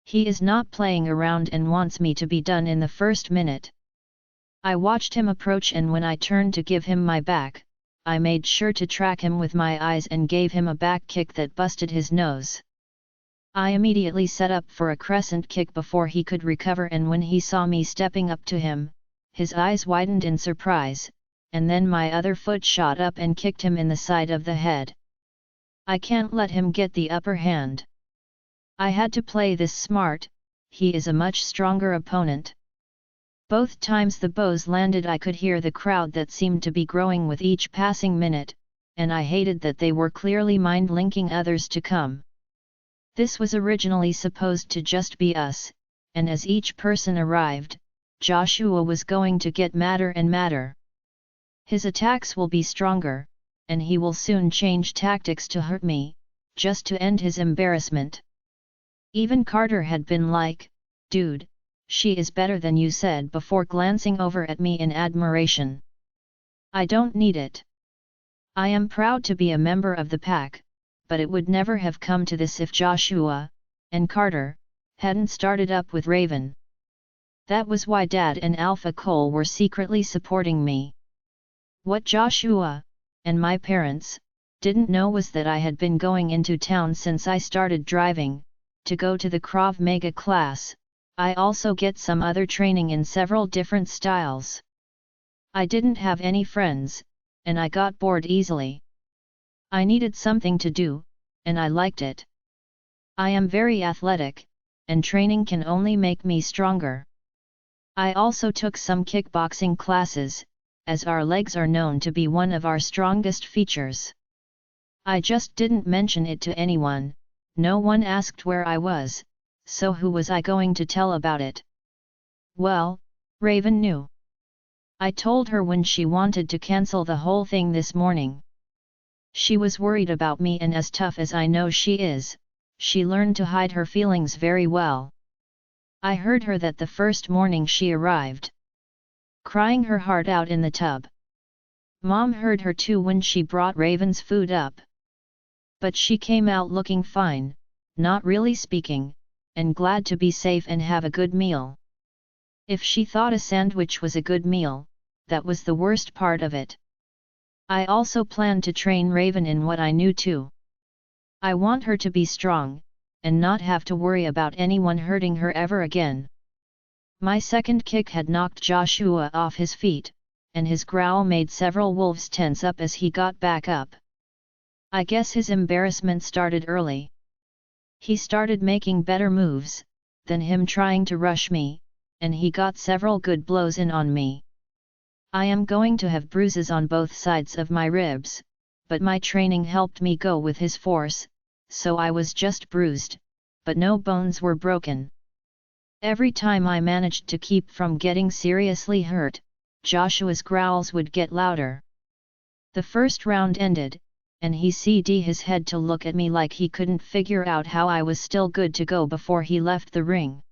He is not playing around and wants me to be done in the first minute. I watched him approach, and when I turned to give him my back, I made sure to track him with my eyes and gave him a back kick that busted his nose. I immediately set up for a crescent kick before he could recover, and when he saw me stepping up to him, his eyes widened in surprise, and then my other foot shot up and kicked him in the side of the head. I can't let him get the upper hand. I had to play this smart. He is a much stronger opponent. Both times the blows landed, I could hear the crowd that seemed to be growing with each passing minute, and I hated that they were clearly mind-linking others to come. This was originally supposed to just be us, and as each person arrived, Joshua was going to get madder and madder. His attacks will be stronger, and he will soon change tactics to hurt me, just to end his embarrassment. Even Carter had been like, "Dude, she is better than you said," before glancing over at me in admiration. I don't need it. I am proud to be a member of the pack, but it would never have come to this if Joshua, and Carter, hadn't started up with Raven. That was why Dad and Alpha Cole were secretly supporting me. What Joshua, and my parents, didn't know was that I had been going into town since I started driving, to go to the Krav Maga class. I also get some other training in several different styles. I didn't have any friends, and I got bored easily. I needed something to do, and I liked it. I am very athletic, and training can only make me stronger. I also took some kickboxing classes, as our legs are known to be one of our strongest features. I just didn't mention it to anyone. No one asked where I was, so who was I going to tell about it? Well, Raven knew. I told her when she wanted to cancel the whole thing this morning. She was worried about me, and as tough as I know she is, she learned to hide her feelings very well. I heard her that the first morning she arrived, crying her heart out in the tub. Mom heard her too when she brought Raven's food up. But she came out looking fine, not really speaking, and glad to be safe and have a good meal. If she thought a sandwich was a good meal, that was the worst part of it. I also planned to train Raven in what I knew too. I want her to be strong, and not have to worry about anyone hurting her ever again. My second kick had knocked Joshua off his feet, and his growl made several wolves tense up as he got back up. I guess his embarrassment started early. He started making better moves than him trying to rush me, and he got several good blows in on me. I am going to have bruises on both sides of my ribs, but my training helped me go with his force, so I was just bruised, but no bones were broken. Every time I managed to keep from getting seriously hurt, Joshua's growls would get louder. The first round ended, and he cd'd his head to look at me like he couldn't figure out how I was still good to go before he left the ring.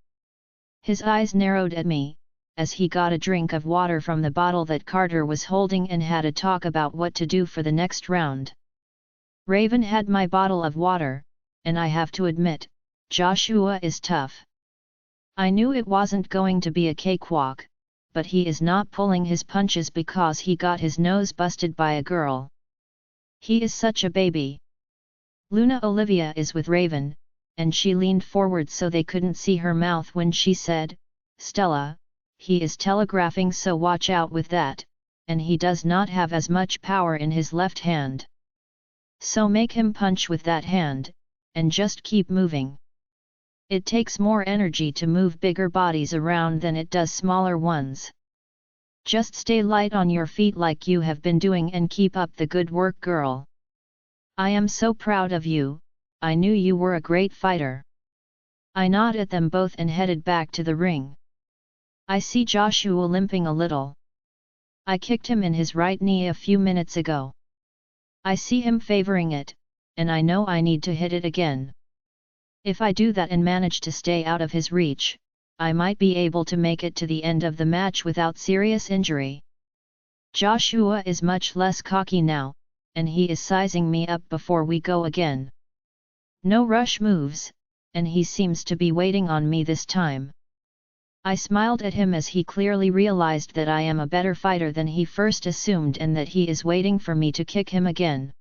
His eyes narrowed at me, as he got a drink of water from the bottle that Carter was holding and had a talk about what to do for the next round. Raven had my bottle of water, and I have to admit, Joshua is tough. I knew it wasn't going to be a cakewalk, but he is not pulling his punches because he got his nose busted by a girl. He is such a baby. Olivia is with Raven, and she leaned forward so they couldn't see her mouth when she said, "Stella, he is telegraphing, so watch out with that, and he does not have as much power in his left hand. So make him punch with that hand, and just keep moving." It takes more energy to move bigger bodies around than it does smaller ones. Just stay light on your feet like you have been doing and keep up the good work, girl. I am so proud of you, I knew you were a great fighter. I nodded at them both and headed back to the ring. I see Joshua limping a little. I kicked him in his right knee a few minutes ago. I see him favoring it, and I know I need to hit it again. If I do that and manage to stay out of his reach, I might be able to make it to the end of the match without serious injury. Joshua is much less cocky now, and he is sizing me up before we go again. No rush moves, and he seems to be waiting on me this time. I smiled at him as he clearly realized that I am a better fighter than he first assumed and that he is waiting for me to kick him again.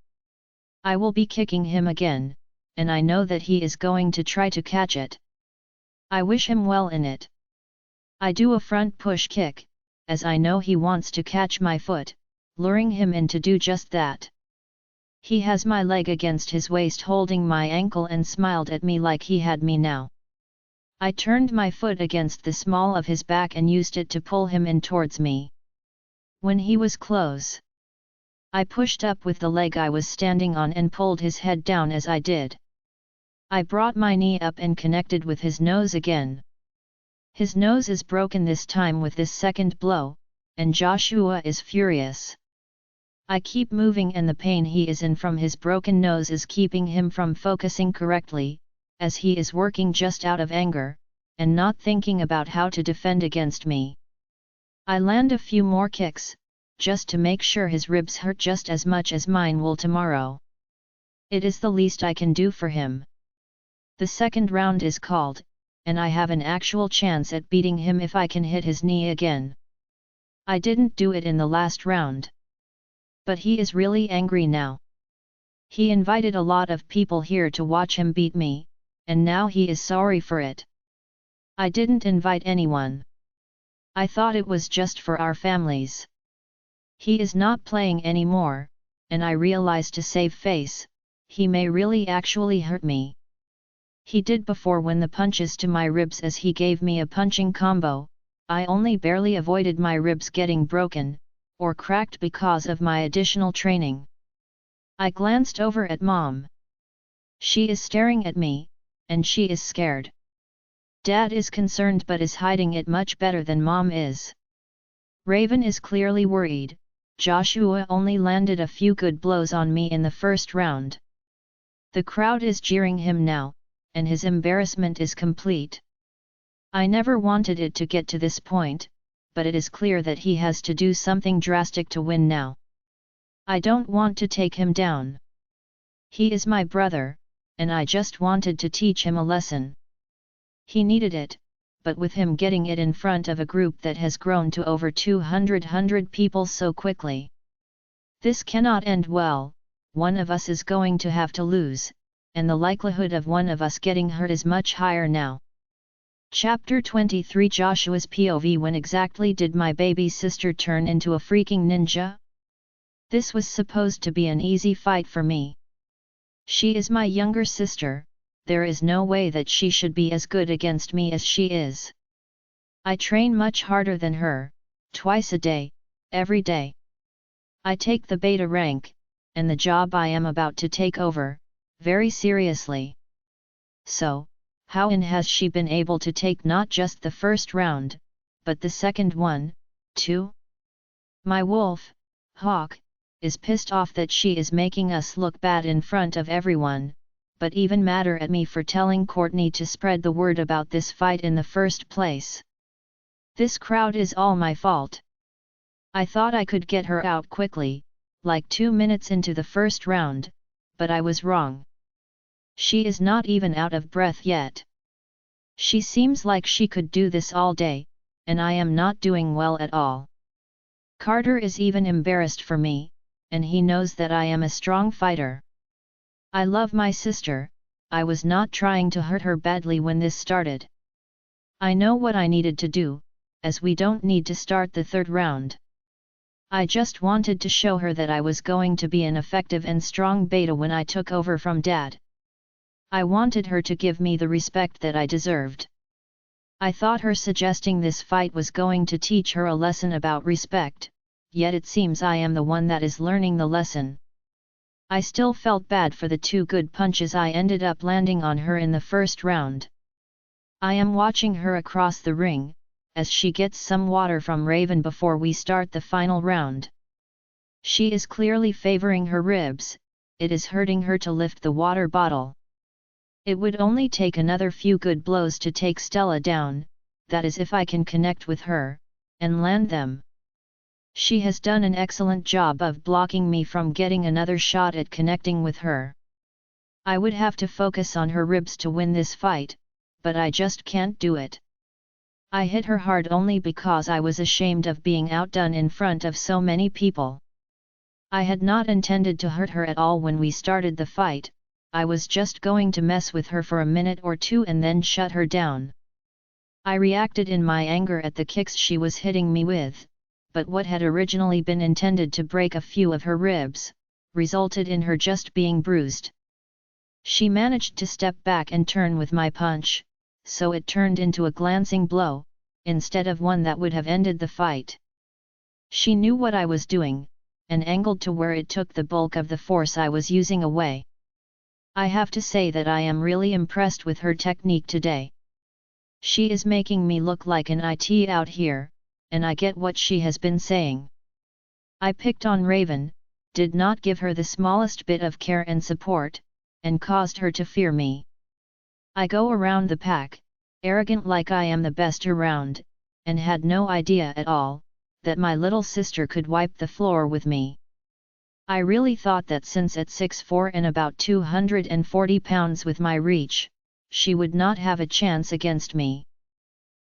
I will be kicking him again, and I know that he is going to try to catch it. I wish him well in it. I do a front push kick, as I know he wants to catch my foot, luring him in to do just that. He has my leg against his waist holding my ankle and smiled at me like he had me now. I turned my foot against the small of his back and used it to pull him in towards me. When he was close, I pushed up with the leg I was standing on and pulled his head down as I did. I brought my knee up and connected with his nose again. His nose is broken this time with this second blow, and Joshua is furious. I keep moving and the pain he is in from his broken nose is keeping him from focusing correctly, as he is working just out of anger, and not thinking about how to defend against me. I land a few more kicks, just to make sure his ribs hurt just as much as mine will tomorrow. It is the least I can do for him. The second round is called, and I have an actual chance at beating him if I can hit his knee again. I didn't do it in the last round. But he is really angry now. He invited a lot of people here to watch him beat me, and now he is sorry for it. I didn't invite anyone. I thought it was just for our families. He is not playing anymore, and I realize to save face, he may really actually hurt me. He did before when the punches to my ribs as he gave me a punching combo, I only barely avoided my ribs getting broken, or cracked because of my additional training. I glanced over at Mom. She is staring at me, and she is scared. Dad is concerned but is hiding it much better than Mom is. Raven is clearly worried. Joshua only landed a few good blows on me in the first round. The crowd is jeering him now, and his embarrassment is complete. I never wanted it to get to this point, but it is clear that he has to do something drastic to win now. I don't want to take him down. He is my brother, and I just wanted to teach him a lesson. He needed it, but with him getting it in front of a group that has grown to over 200 people so quickly. This cannot end well. One of us is going to have to lose, and the likelihood of one of us getting hurt is much higher now. Chapter 23 Joshua's POV. When exactly did my baby sister turn into a freaking ninja? This was supposed to be an easy fight for me. She is my younger sister, there is no way that she should be as good against me as she is. I train much harder than her, twice a day, every day. I take the beta rank, and the job I am about to take over, very seriously. So, how has she been able to take not just the first round, but the second one, too? My wolf, Hawk, is pissed off that she is making us look bad in front of everyone, but even madder at me for telling Courtney to spread the word about this fight in the first place. This crowd is all my fault. I thought I could get her out quickly, like 2 minutes into the first round, but I was wrong. She is not even out of breath yet. She seems like she could do this all day, and I am not doing well at all. Carter is even embarrassed for me, and he knows that I am a strong fighter. I love my sister, I was not trying to hurt her badly when this started. I know what I needed to do, as we don't need to start the third round. I just wanted to show her that I was going to be an effective and strong beta when I took over from Dad. I wanted her to give me the respect that I deserved. I thought her suggesting this fight was going to teach her a lesson about respect, yet it seems I am the one that is learning the lesson. I still felt bad for the 2 good punches I ended up landing on her in the first round. I am watching her across the ring, as she gets some water from Raven before we start the final round. She is clearly favoring her ribs, it is hurting her to lift the water bottle. It would only take another few good blows to take Stella down, that is if I can connect with her, and land them. She has done an excellent job of blocking me from getting another shot at connecting with her. I would have to focus on her ribs to win this fight, but I just can't do it. I hit her hard only because I was ashamed of being outdone in front of so many people. I had not intended to hurt her at all when we started the fight, I was just going to mess with her for a minute or 2 and then shut her down. I reacted in my anger at the kicks she was hitting me with, but what had originally been intended to break a few of her ribs, resulted in her just being bruised. She managed to step back and turn with my punch, so it turned into a glancing blow, instead of one that would have ended the fight. She knew what I was doing, and angled to where it took the bulk of the force I was using away. I have to say that I am really impressed with her technique today. She is making me look like an IT out here, and I get what she has been saying. I picked on Raven, did not give her the smallest bit of care and support, and caused her to fear me. I go around the pack, arrogant like I am the best around, and had no idea at all, that my little sister could wipe the floor with me. I really thought that since at 6'4" and about 240 pounds with my reach, she would not have a chance against me.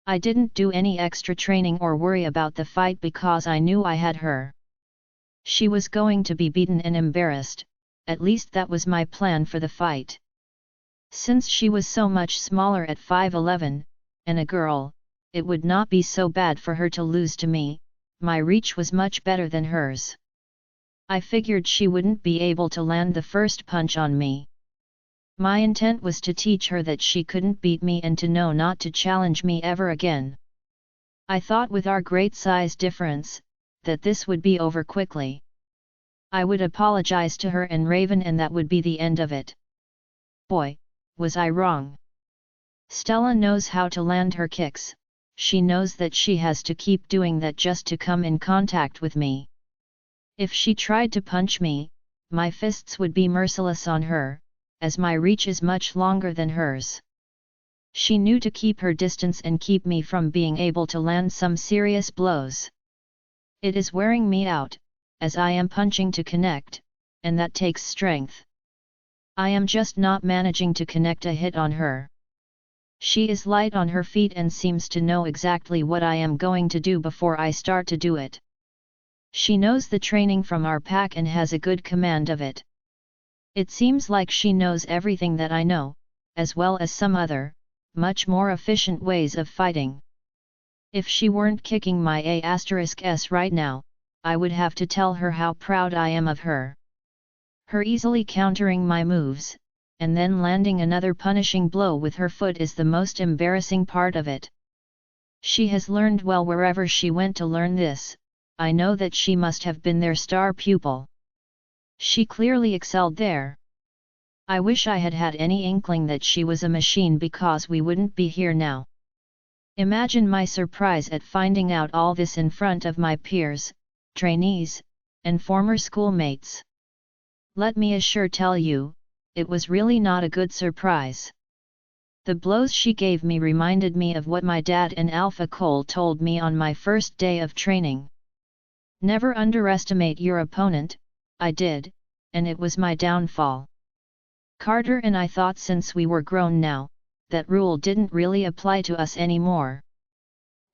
I didn't do any extra training or worry about the fight because I knew I had her. She was going to be beaten and embarrassed, at least that was my plan for the fight. Since she was so much smaller at 5'11", and a girl, it would not be so bad for her to lose to me, my reach was much better than hers. I figured she wouldn't be able to land the first punch on me. My intent was to teach her that she couldn't beat me and to know not to challenge me ever again. I thought with our great size difference, that this would be over quickly. I would apologize to her and Raven and that would be the end of it. Boy, was I wrong. Stella knows how to land her kicks, she knows that she has to keep doing that just to come in contact with me. If she tried to punch me, my fists would be merciless on her, as my reach is much longer than hers. She knew to keep her distance and keep me from being able to land some serious blows. It is wearing me out, as I am punching to connect, and that takes strength. I am just not managing to connect a hit on her. She is light on her feet and seems to know exactly what I am going to do before I start to do it. She knows the training from our pack and has a good command of it. It seems like she knows everything that I know, as well as some other, much more efficient ways of fighting. If she weren't kicking my A*S right now, I would have to tell her how proud I am of her. Her easily countering my moves, and then landing another punishing blow with her foot is the most embarrassing part of it. She has learned well wherever she went to learn this, I know that she must have been their star pupil. She clearly excelled there. I wish I had had any inkling that she was a machine because we wouldn't be here now. Imagine my surprise at finding out all this in front of my peers, trainees, and former schoolmates. Let me tell you, it was really not a good surprise. The blows she gave me reminded me of what my dad and Alpha Cole told me on my first day of training. Never underestimate your opponent, I did, and it was my downfall. Carter and I thought since we were grown now, that rule didn't really apply to us anymore.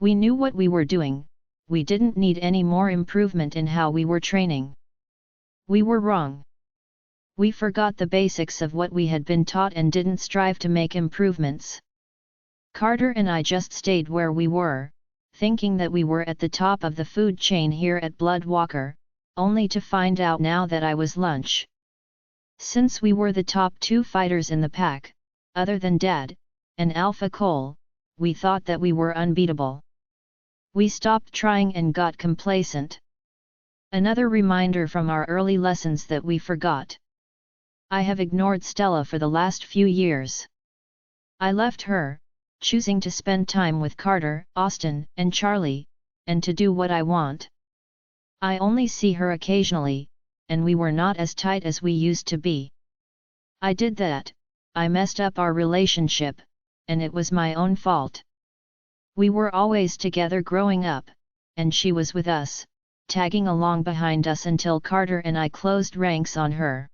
We knew what we were doing, we didn't need any more improvement in how we were training. We were wrong. We forgot the basics of what we had been taught and didn't strive to make improvements. Carter and I just stayed where we were, thinking that we were at the top of the food chain here at Bloodwalker, only to find out now that I was lunch. Since we were the top 2 fighters in the pack, other than Dad and Alpha Cole, we thought that we were unbeatable. We stopped trying and got complacent. Another reminder from our early lessons that we forgot. I have ignored Stella for the last few years. I left her, choosing to spend time with Carter, Austin, and Charlie, and to do what I want. I only see her occasionally, and we were not as tight as we used to be. I did that, I messed up our relationship, and it was my own fault. We were always together growing up, and she was with us, tagging along behind us until Carter and I closed ranks on her.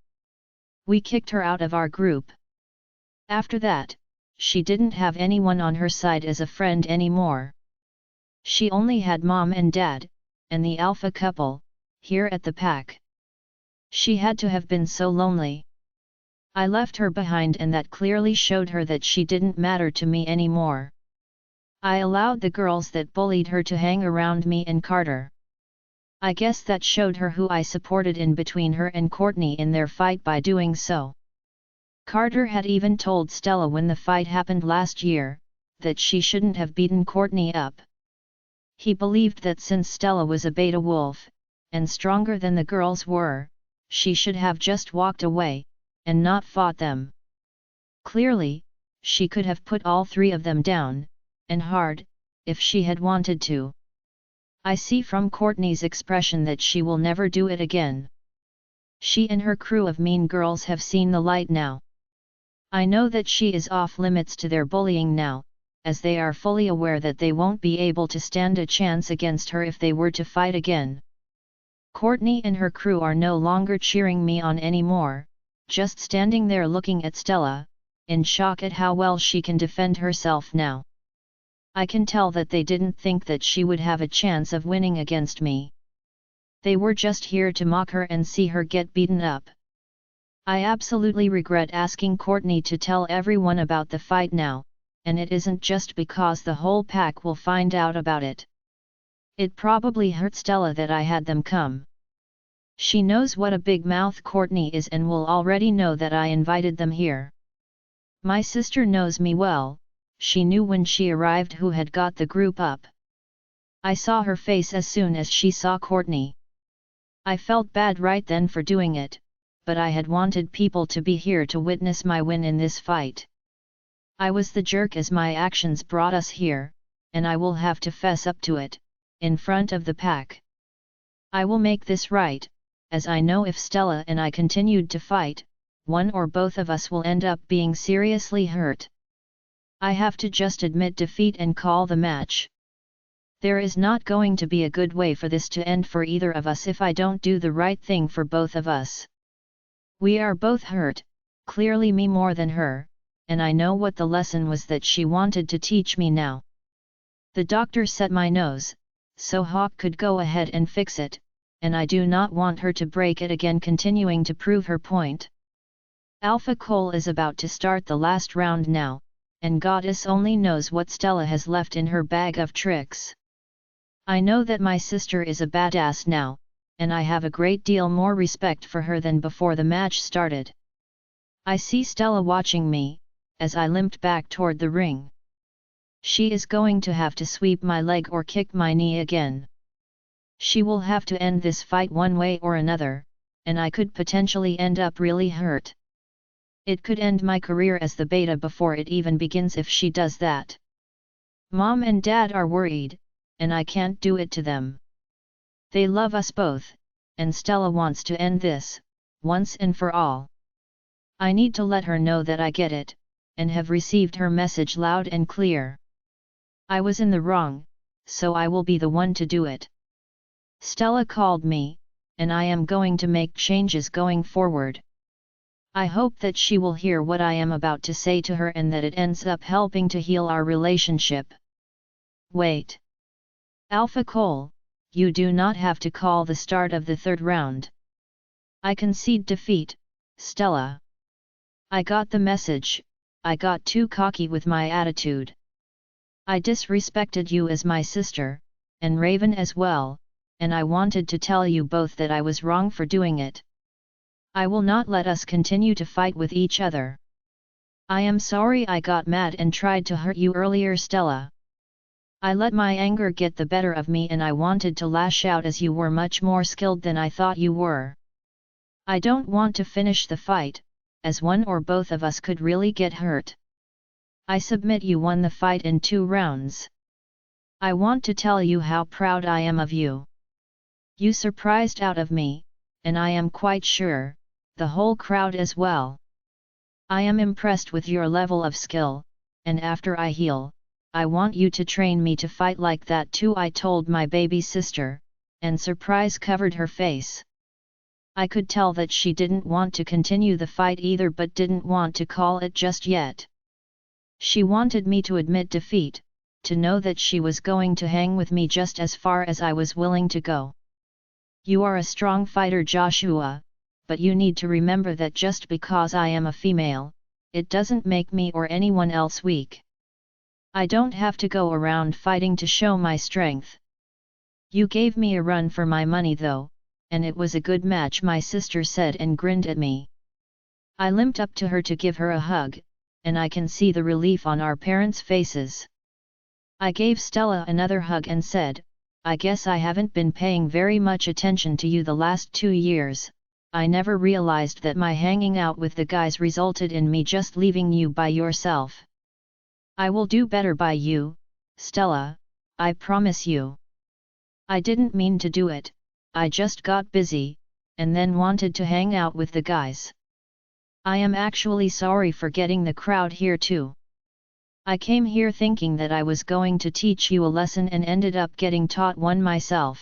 We kicked her out of our group. After that, she didn't have anyone on her side as a friend anymore. She only had Mom and Dad, and the alpha couple, here at the pack. She had to have been so lonely. I left her behind, and that clearly showed her that she didn't matter to me anymore. I allowed the girls that bullied her to hang around me and Carter. I guess that showed her who I supported in between her and Courtney in their fight by doing so. Carter had even told Stella when the fight happened last year, that she shouldn't have beaten Courtney up. He believed that since Stella was a beta wolf, and stronger than the girls were, she should have just walked away, and not fought them. Clearly, she could have put all 3 of them down, and hard, if she had wanted to. I see from Courtney's expression that she will never do it again. She and her crew of mean girls have seen the light now. I know that she is off limits to their bullying now, as they are fully aware that they won't be able to stand a chance against her if they were to fight again. Courtney and her crew are no longer cheering me on anymore, just standing there looking at Stella, in shock at how well she can defend herself now. I can tell that they didn't think that she would have a chance of winning against me. They were just here to mock her and see her get beaten up. I absolutely regret asking Courtney to tell everyone about the fight now, and it isn't just because the whole pack will find out about it. It probably hurt Stella that I had them come. She knows what a big mouth Courtney is and will already know that I invited them here. My sister knows me well, she knew when she arrived who had got the group up. I saw her face as soon as she saw Courtney. I felt bad right then for doing it, but I had wanted people to be here to witness my win in this fight. I was the jerk as my actions brought us here, and I will have to fess up to it, in front of the pack. I will make this right, as I know if Stella and I continued to fight, one or both of us will end up being seriously hurt. I have to just admit defeat and call the match. There is not going to be a good way for this to end for either of us if I don't do the right thing for both of us. We are both hurt, clearly me more than her, and I know what the lesson was that she wanted to teach me now. The doctor set my nose, so Hawk could go ahead and fix it, and I do not want her to break it again, continuing to prove her point. Alpha Cole is about to start the last round now, and Goddess only knows what Stella has left in her bag of tricks. I know that my sister is a badass now, and I have a great deal more respect for her than before the match started. I see Stella watching me, as I limped back toward the ring. She is going to have to sweep my leg or kick my knee again. She will have to end this fight one way or another, and I could potentially end up really hurt. It could end my career as the beta before it even begins if she does that. Mom and Dad are worried, and I can't do it to them. They love us both, and Stella wants to end this, once and for all. I need to let her know that I get it, and have received her message loud and clear. I was in the wrong, so I will be the one to do it. Stella called me, and I am going to make changes going forward. I hope that she will hear what I am about to say to her and that it ends up helping to heal our relationship. Wait. Alpha Cole, you do not have to call the start of the third round. I concede defeat, Stella. I got the message, I got too cocky with my attitude. I disrespected you as my sister, and Raven as well, and I wanted to tell you both that I was wrong for doing it. I will not let us continue to fight with each other. I am sorry I got mad and tried to hurt you earlier, Stella. I let my anger get the better of me and I wanted to lash out as you were much more skilled than I thought you were. I don't want to finish the fight, as one or both of us could really get hurt. I submit you won the fight in 2 rounds. I want to tell you how proud I am of you. You surprised out of me, and I am quite sure, the whole crowd as well. I am impressed with your level of skill, and after I heal, I want you to train me to fight like that too, I told my baby sister, and surprise covered her face. I could tell that she didn't want to continue the fight either but didn't want to call it just yet. She wanted me to admit defeat, to know that she was going to hang with me just as far as I was willing to go. You are a strong fighter, Joshua, but you need to remember that just because I am a female, it doesn't make me or anyone else weak. I don't have to go around fighting to show my strength. You gave me a run for my money though, and it was a good match, my sister said and grinned at me. I limped up to her to give her a hug, and I can see the relief on our parents' faces. I gave Stella another hug and said, I guess I haven't been paying very much attention to you the last 2 years. I never realized that my hanging out with the guys resulted in me just leaving you by yourself. I will do better by you, Stella, I promise you. I didn't mean to do it, I just got busy, and then wanted to hang out with the guys. I am actually sorry for getting the crowd here too. I came here thinking that I was going to teach you a lesson and ended up getting taught one myself.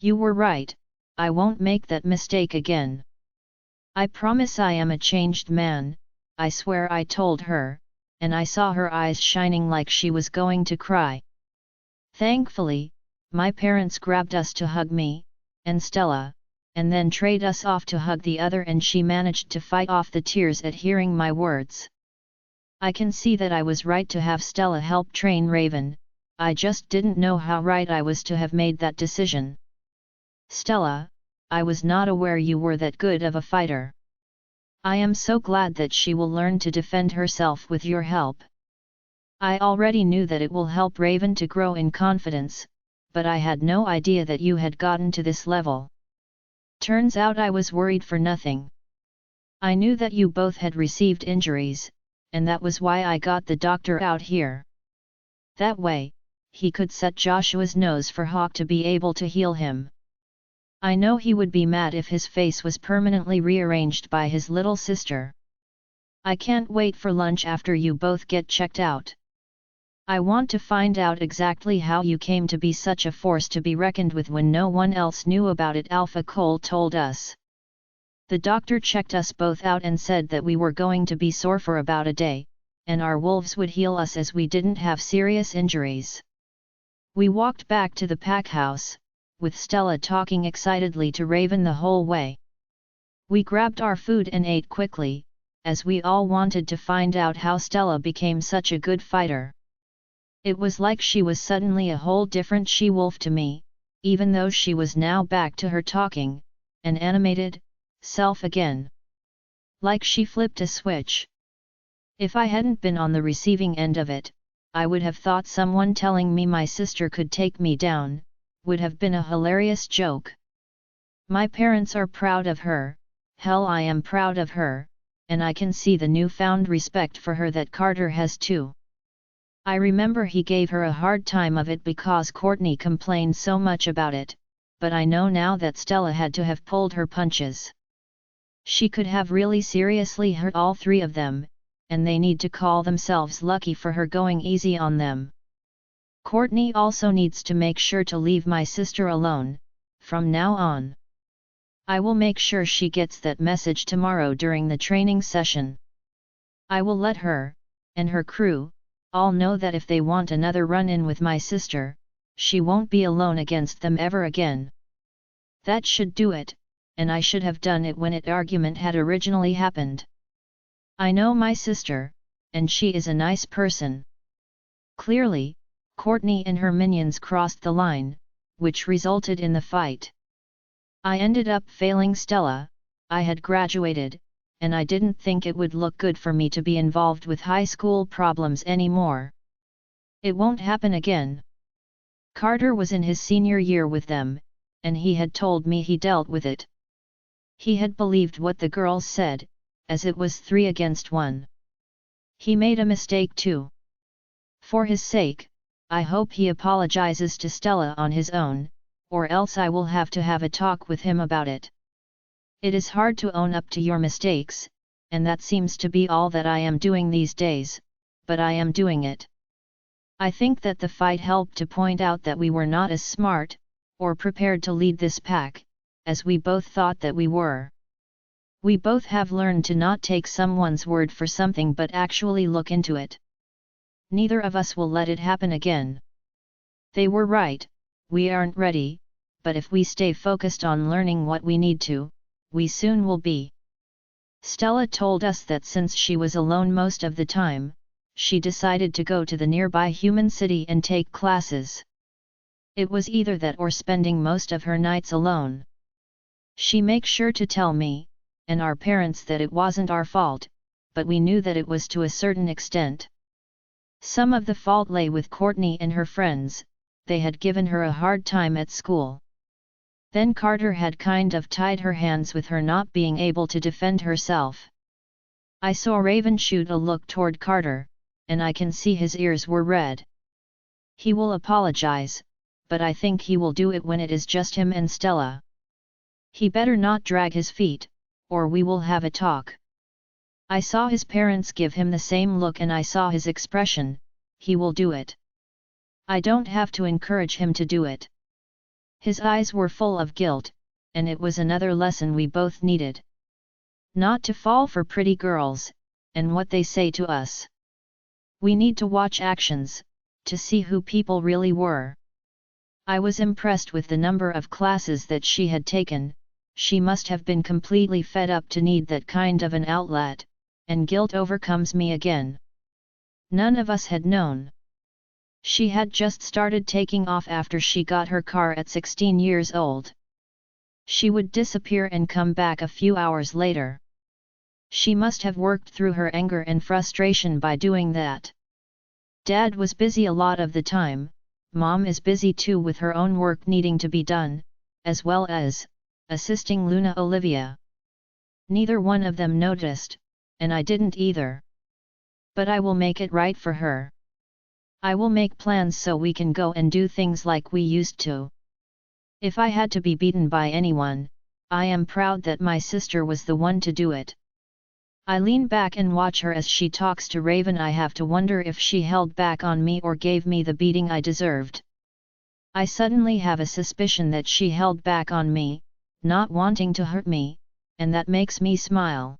You were right, I won't make that mistake again. I promise I am a changed man, I swear, I told her, and I saw her eyes shining like she was going to cry. Thankfully, my parents grabbed us to hug me, and Stella, and then trade us off to hug the other, and she managed to fight off the tears at hearing my words. I can see that I was right to have Stella help train Raven, I just didn't know how right I was to have made that decision. Stella, I was not aware you were that good of a fighter. I am so glad that she will learn to defend herself with your help. I already knew that it will help Raven to grow in confidence, but I had no idea that you had gotten to this level. Turns out I was worried for nothing. I knew that you both had received injuries, and that was why I got the doctor out here. That way, he could set Joshua's nose for Hawk to be able to heal him. I know he would be mad if his face was permanently rearranged by his little sister. I can't wait for lunch after you both get checked out. I want to find out exactly how you came to be such a force to be reckoned with when no one else knew about it, Alpha Cole told us. The doctor checked us both out and said that we were going to be sore for about a day, and our wolves would heal us as we didn't have serious injuries. We walked back to the pack house, with Stella talking excitedly to Raven the whole way. We grabbed our food and ate quickly, as we all wanted to find out how Stella became such a good fighter. It was like she was suddenly a whole different she-wolf to me, even though she was now back to her talking, and animated, self again. Like she flipped a switch. If I hadn't been on the receiving end of it, I would have thought someone telling me my sister could take me down would have been a hilarious joke. My parents are proud of her, hell I am proud of her, and I can see the newfound respect for her that Carter has too. I remember he gave her a hard time of it because Courtney complained so much about it, but I know now that Stella had to have pulled her punches. She could have really seriously hurt all 3 of them, and they need to call themselves lucky for her going easy on them. Courtney also needs to make sure to leave my sister alone, from now on. I will make sure she gets that message tomorrow during the training session. I will let her, and her crew, all know that if they want another run-in with my sister, she won't be alone against them ever again. That should do it, and I should have done it when it argument had originally happened. I know my sister, and she is a nice person. Clearly, Courtney and her minions crossed the line, which resulted in the fight. I ended up failing Stella, I had graduated, and I didn't think it would look good for me to be involved with high school problems anymore. It won't happen again. Carter was in his senior year with them, and he had told me he dealt with it. He had believed what the girls said, as it was 3 against 1. He made a mistake too. For his sake, I hope he apologizes to Stella on his own, or else I will have to have a talk with him about it. It is hard to own up to your mistakes, and that seems to be all that I am doing these days, but I am doing it. I think that the fight helped to point out that we were not as smart, or prepared to lead this pack, as we both thought that we were. We both have learned to not take someone's word for something but actually look into it. Neither of us will let it happen again. They were right, we aren't ready, but if we stay focused on learning what we need to, we soon will be. Stella told us that since she was alone most of the time, she decided to go to the nearby human city and take classes. It was either that or spending most of her nights alone. She makes sure to tell me, and our parents, that it wasn't our fault, but we knew that it was to a certain extent. Some of the fault lay with Courtney and her friends. They had given her a hard time at school. Then Carter had kind of tied her hands with her not being able to defend herself. I saw Raven shoot a look toward Carter, and I can see his ears were red. He will apologize, but I think he will do it when it is just him and Stella. He better not drag his feet, or we will have a talk. I saw his parents give him the same look and I saw his expression. He will do it. I don't have to encourage him to do it. His eyes were full of guilt, and it was another lesson we both needed. Not to fall for pretty girls, and what they say to us. We need to watch actions, to see who people really were. I was impressed with the number of classes that she had taken. She must have been completely fed up to need that kind of an outlet, and guilt overcomes me again. None of us had known. She had just started taking off after she got her car at 16 years old. She would disappear and come back a few hours later. She must have worked through her anger and frustration by doing that. Dad was busy a lot of the time. Mom is busy too with her own work needing to be done, as well as assisting Luna Olivia. Neither one of them noticed, and I didn't either. But I will make it right for her. I will make plans so we can go and do things like we used to. If I had to be beaten by anyone, I am proud that my sister was the one to do it. I lean back and watch her as she talks to Raven. I have to wonder if she held back on me or gave me the beating I deserved. I suddenly have a suspicion that she held back on me, not wanting to hurt me, and that makes me smile.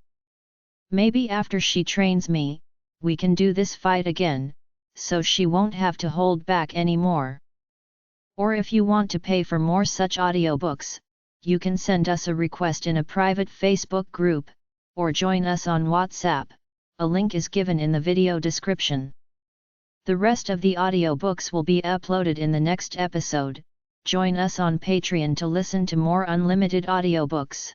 Maybe after she trains me, we can do this fight again, so she won't have to hold back anymore. Or if you want to pay for more such audiobooks, you can send us a request in a private Facebook group, or join us on WhatsApp. A link is given in the video description. The rest of the audiobooks will be uploaded in the next episode. Join us on Patreon to listen to more unlimited audiobooks.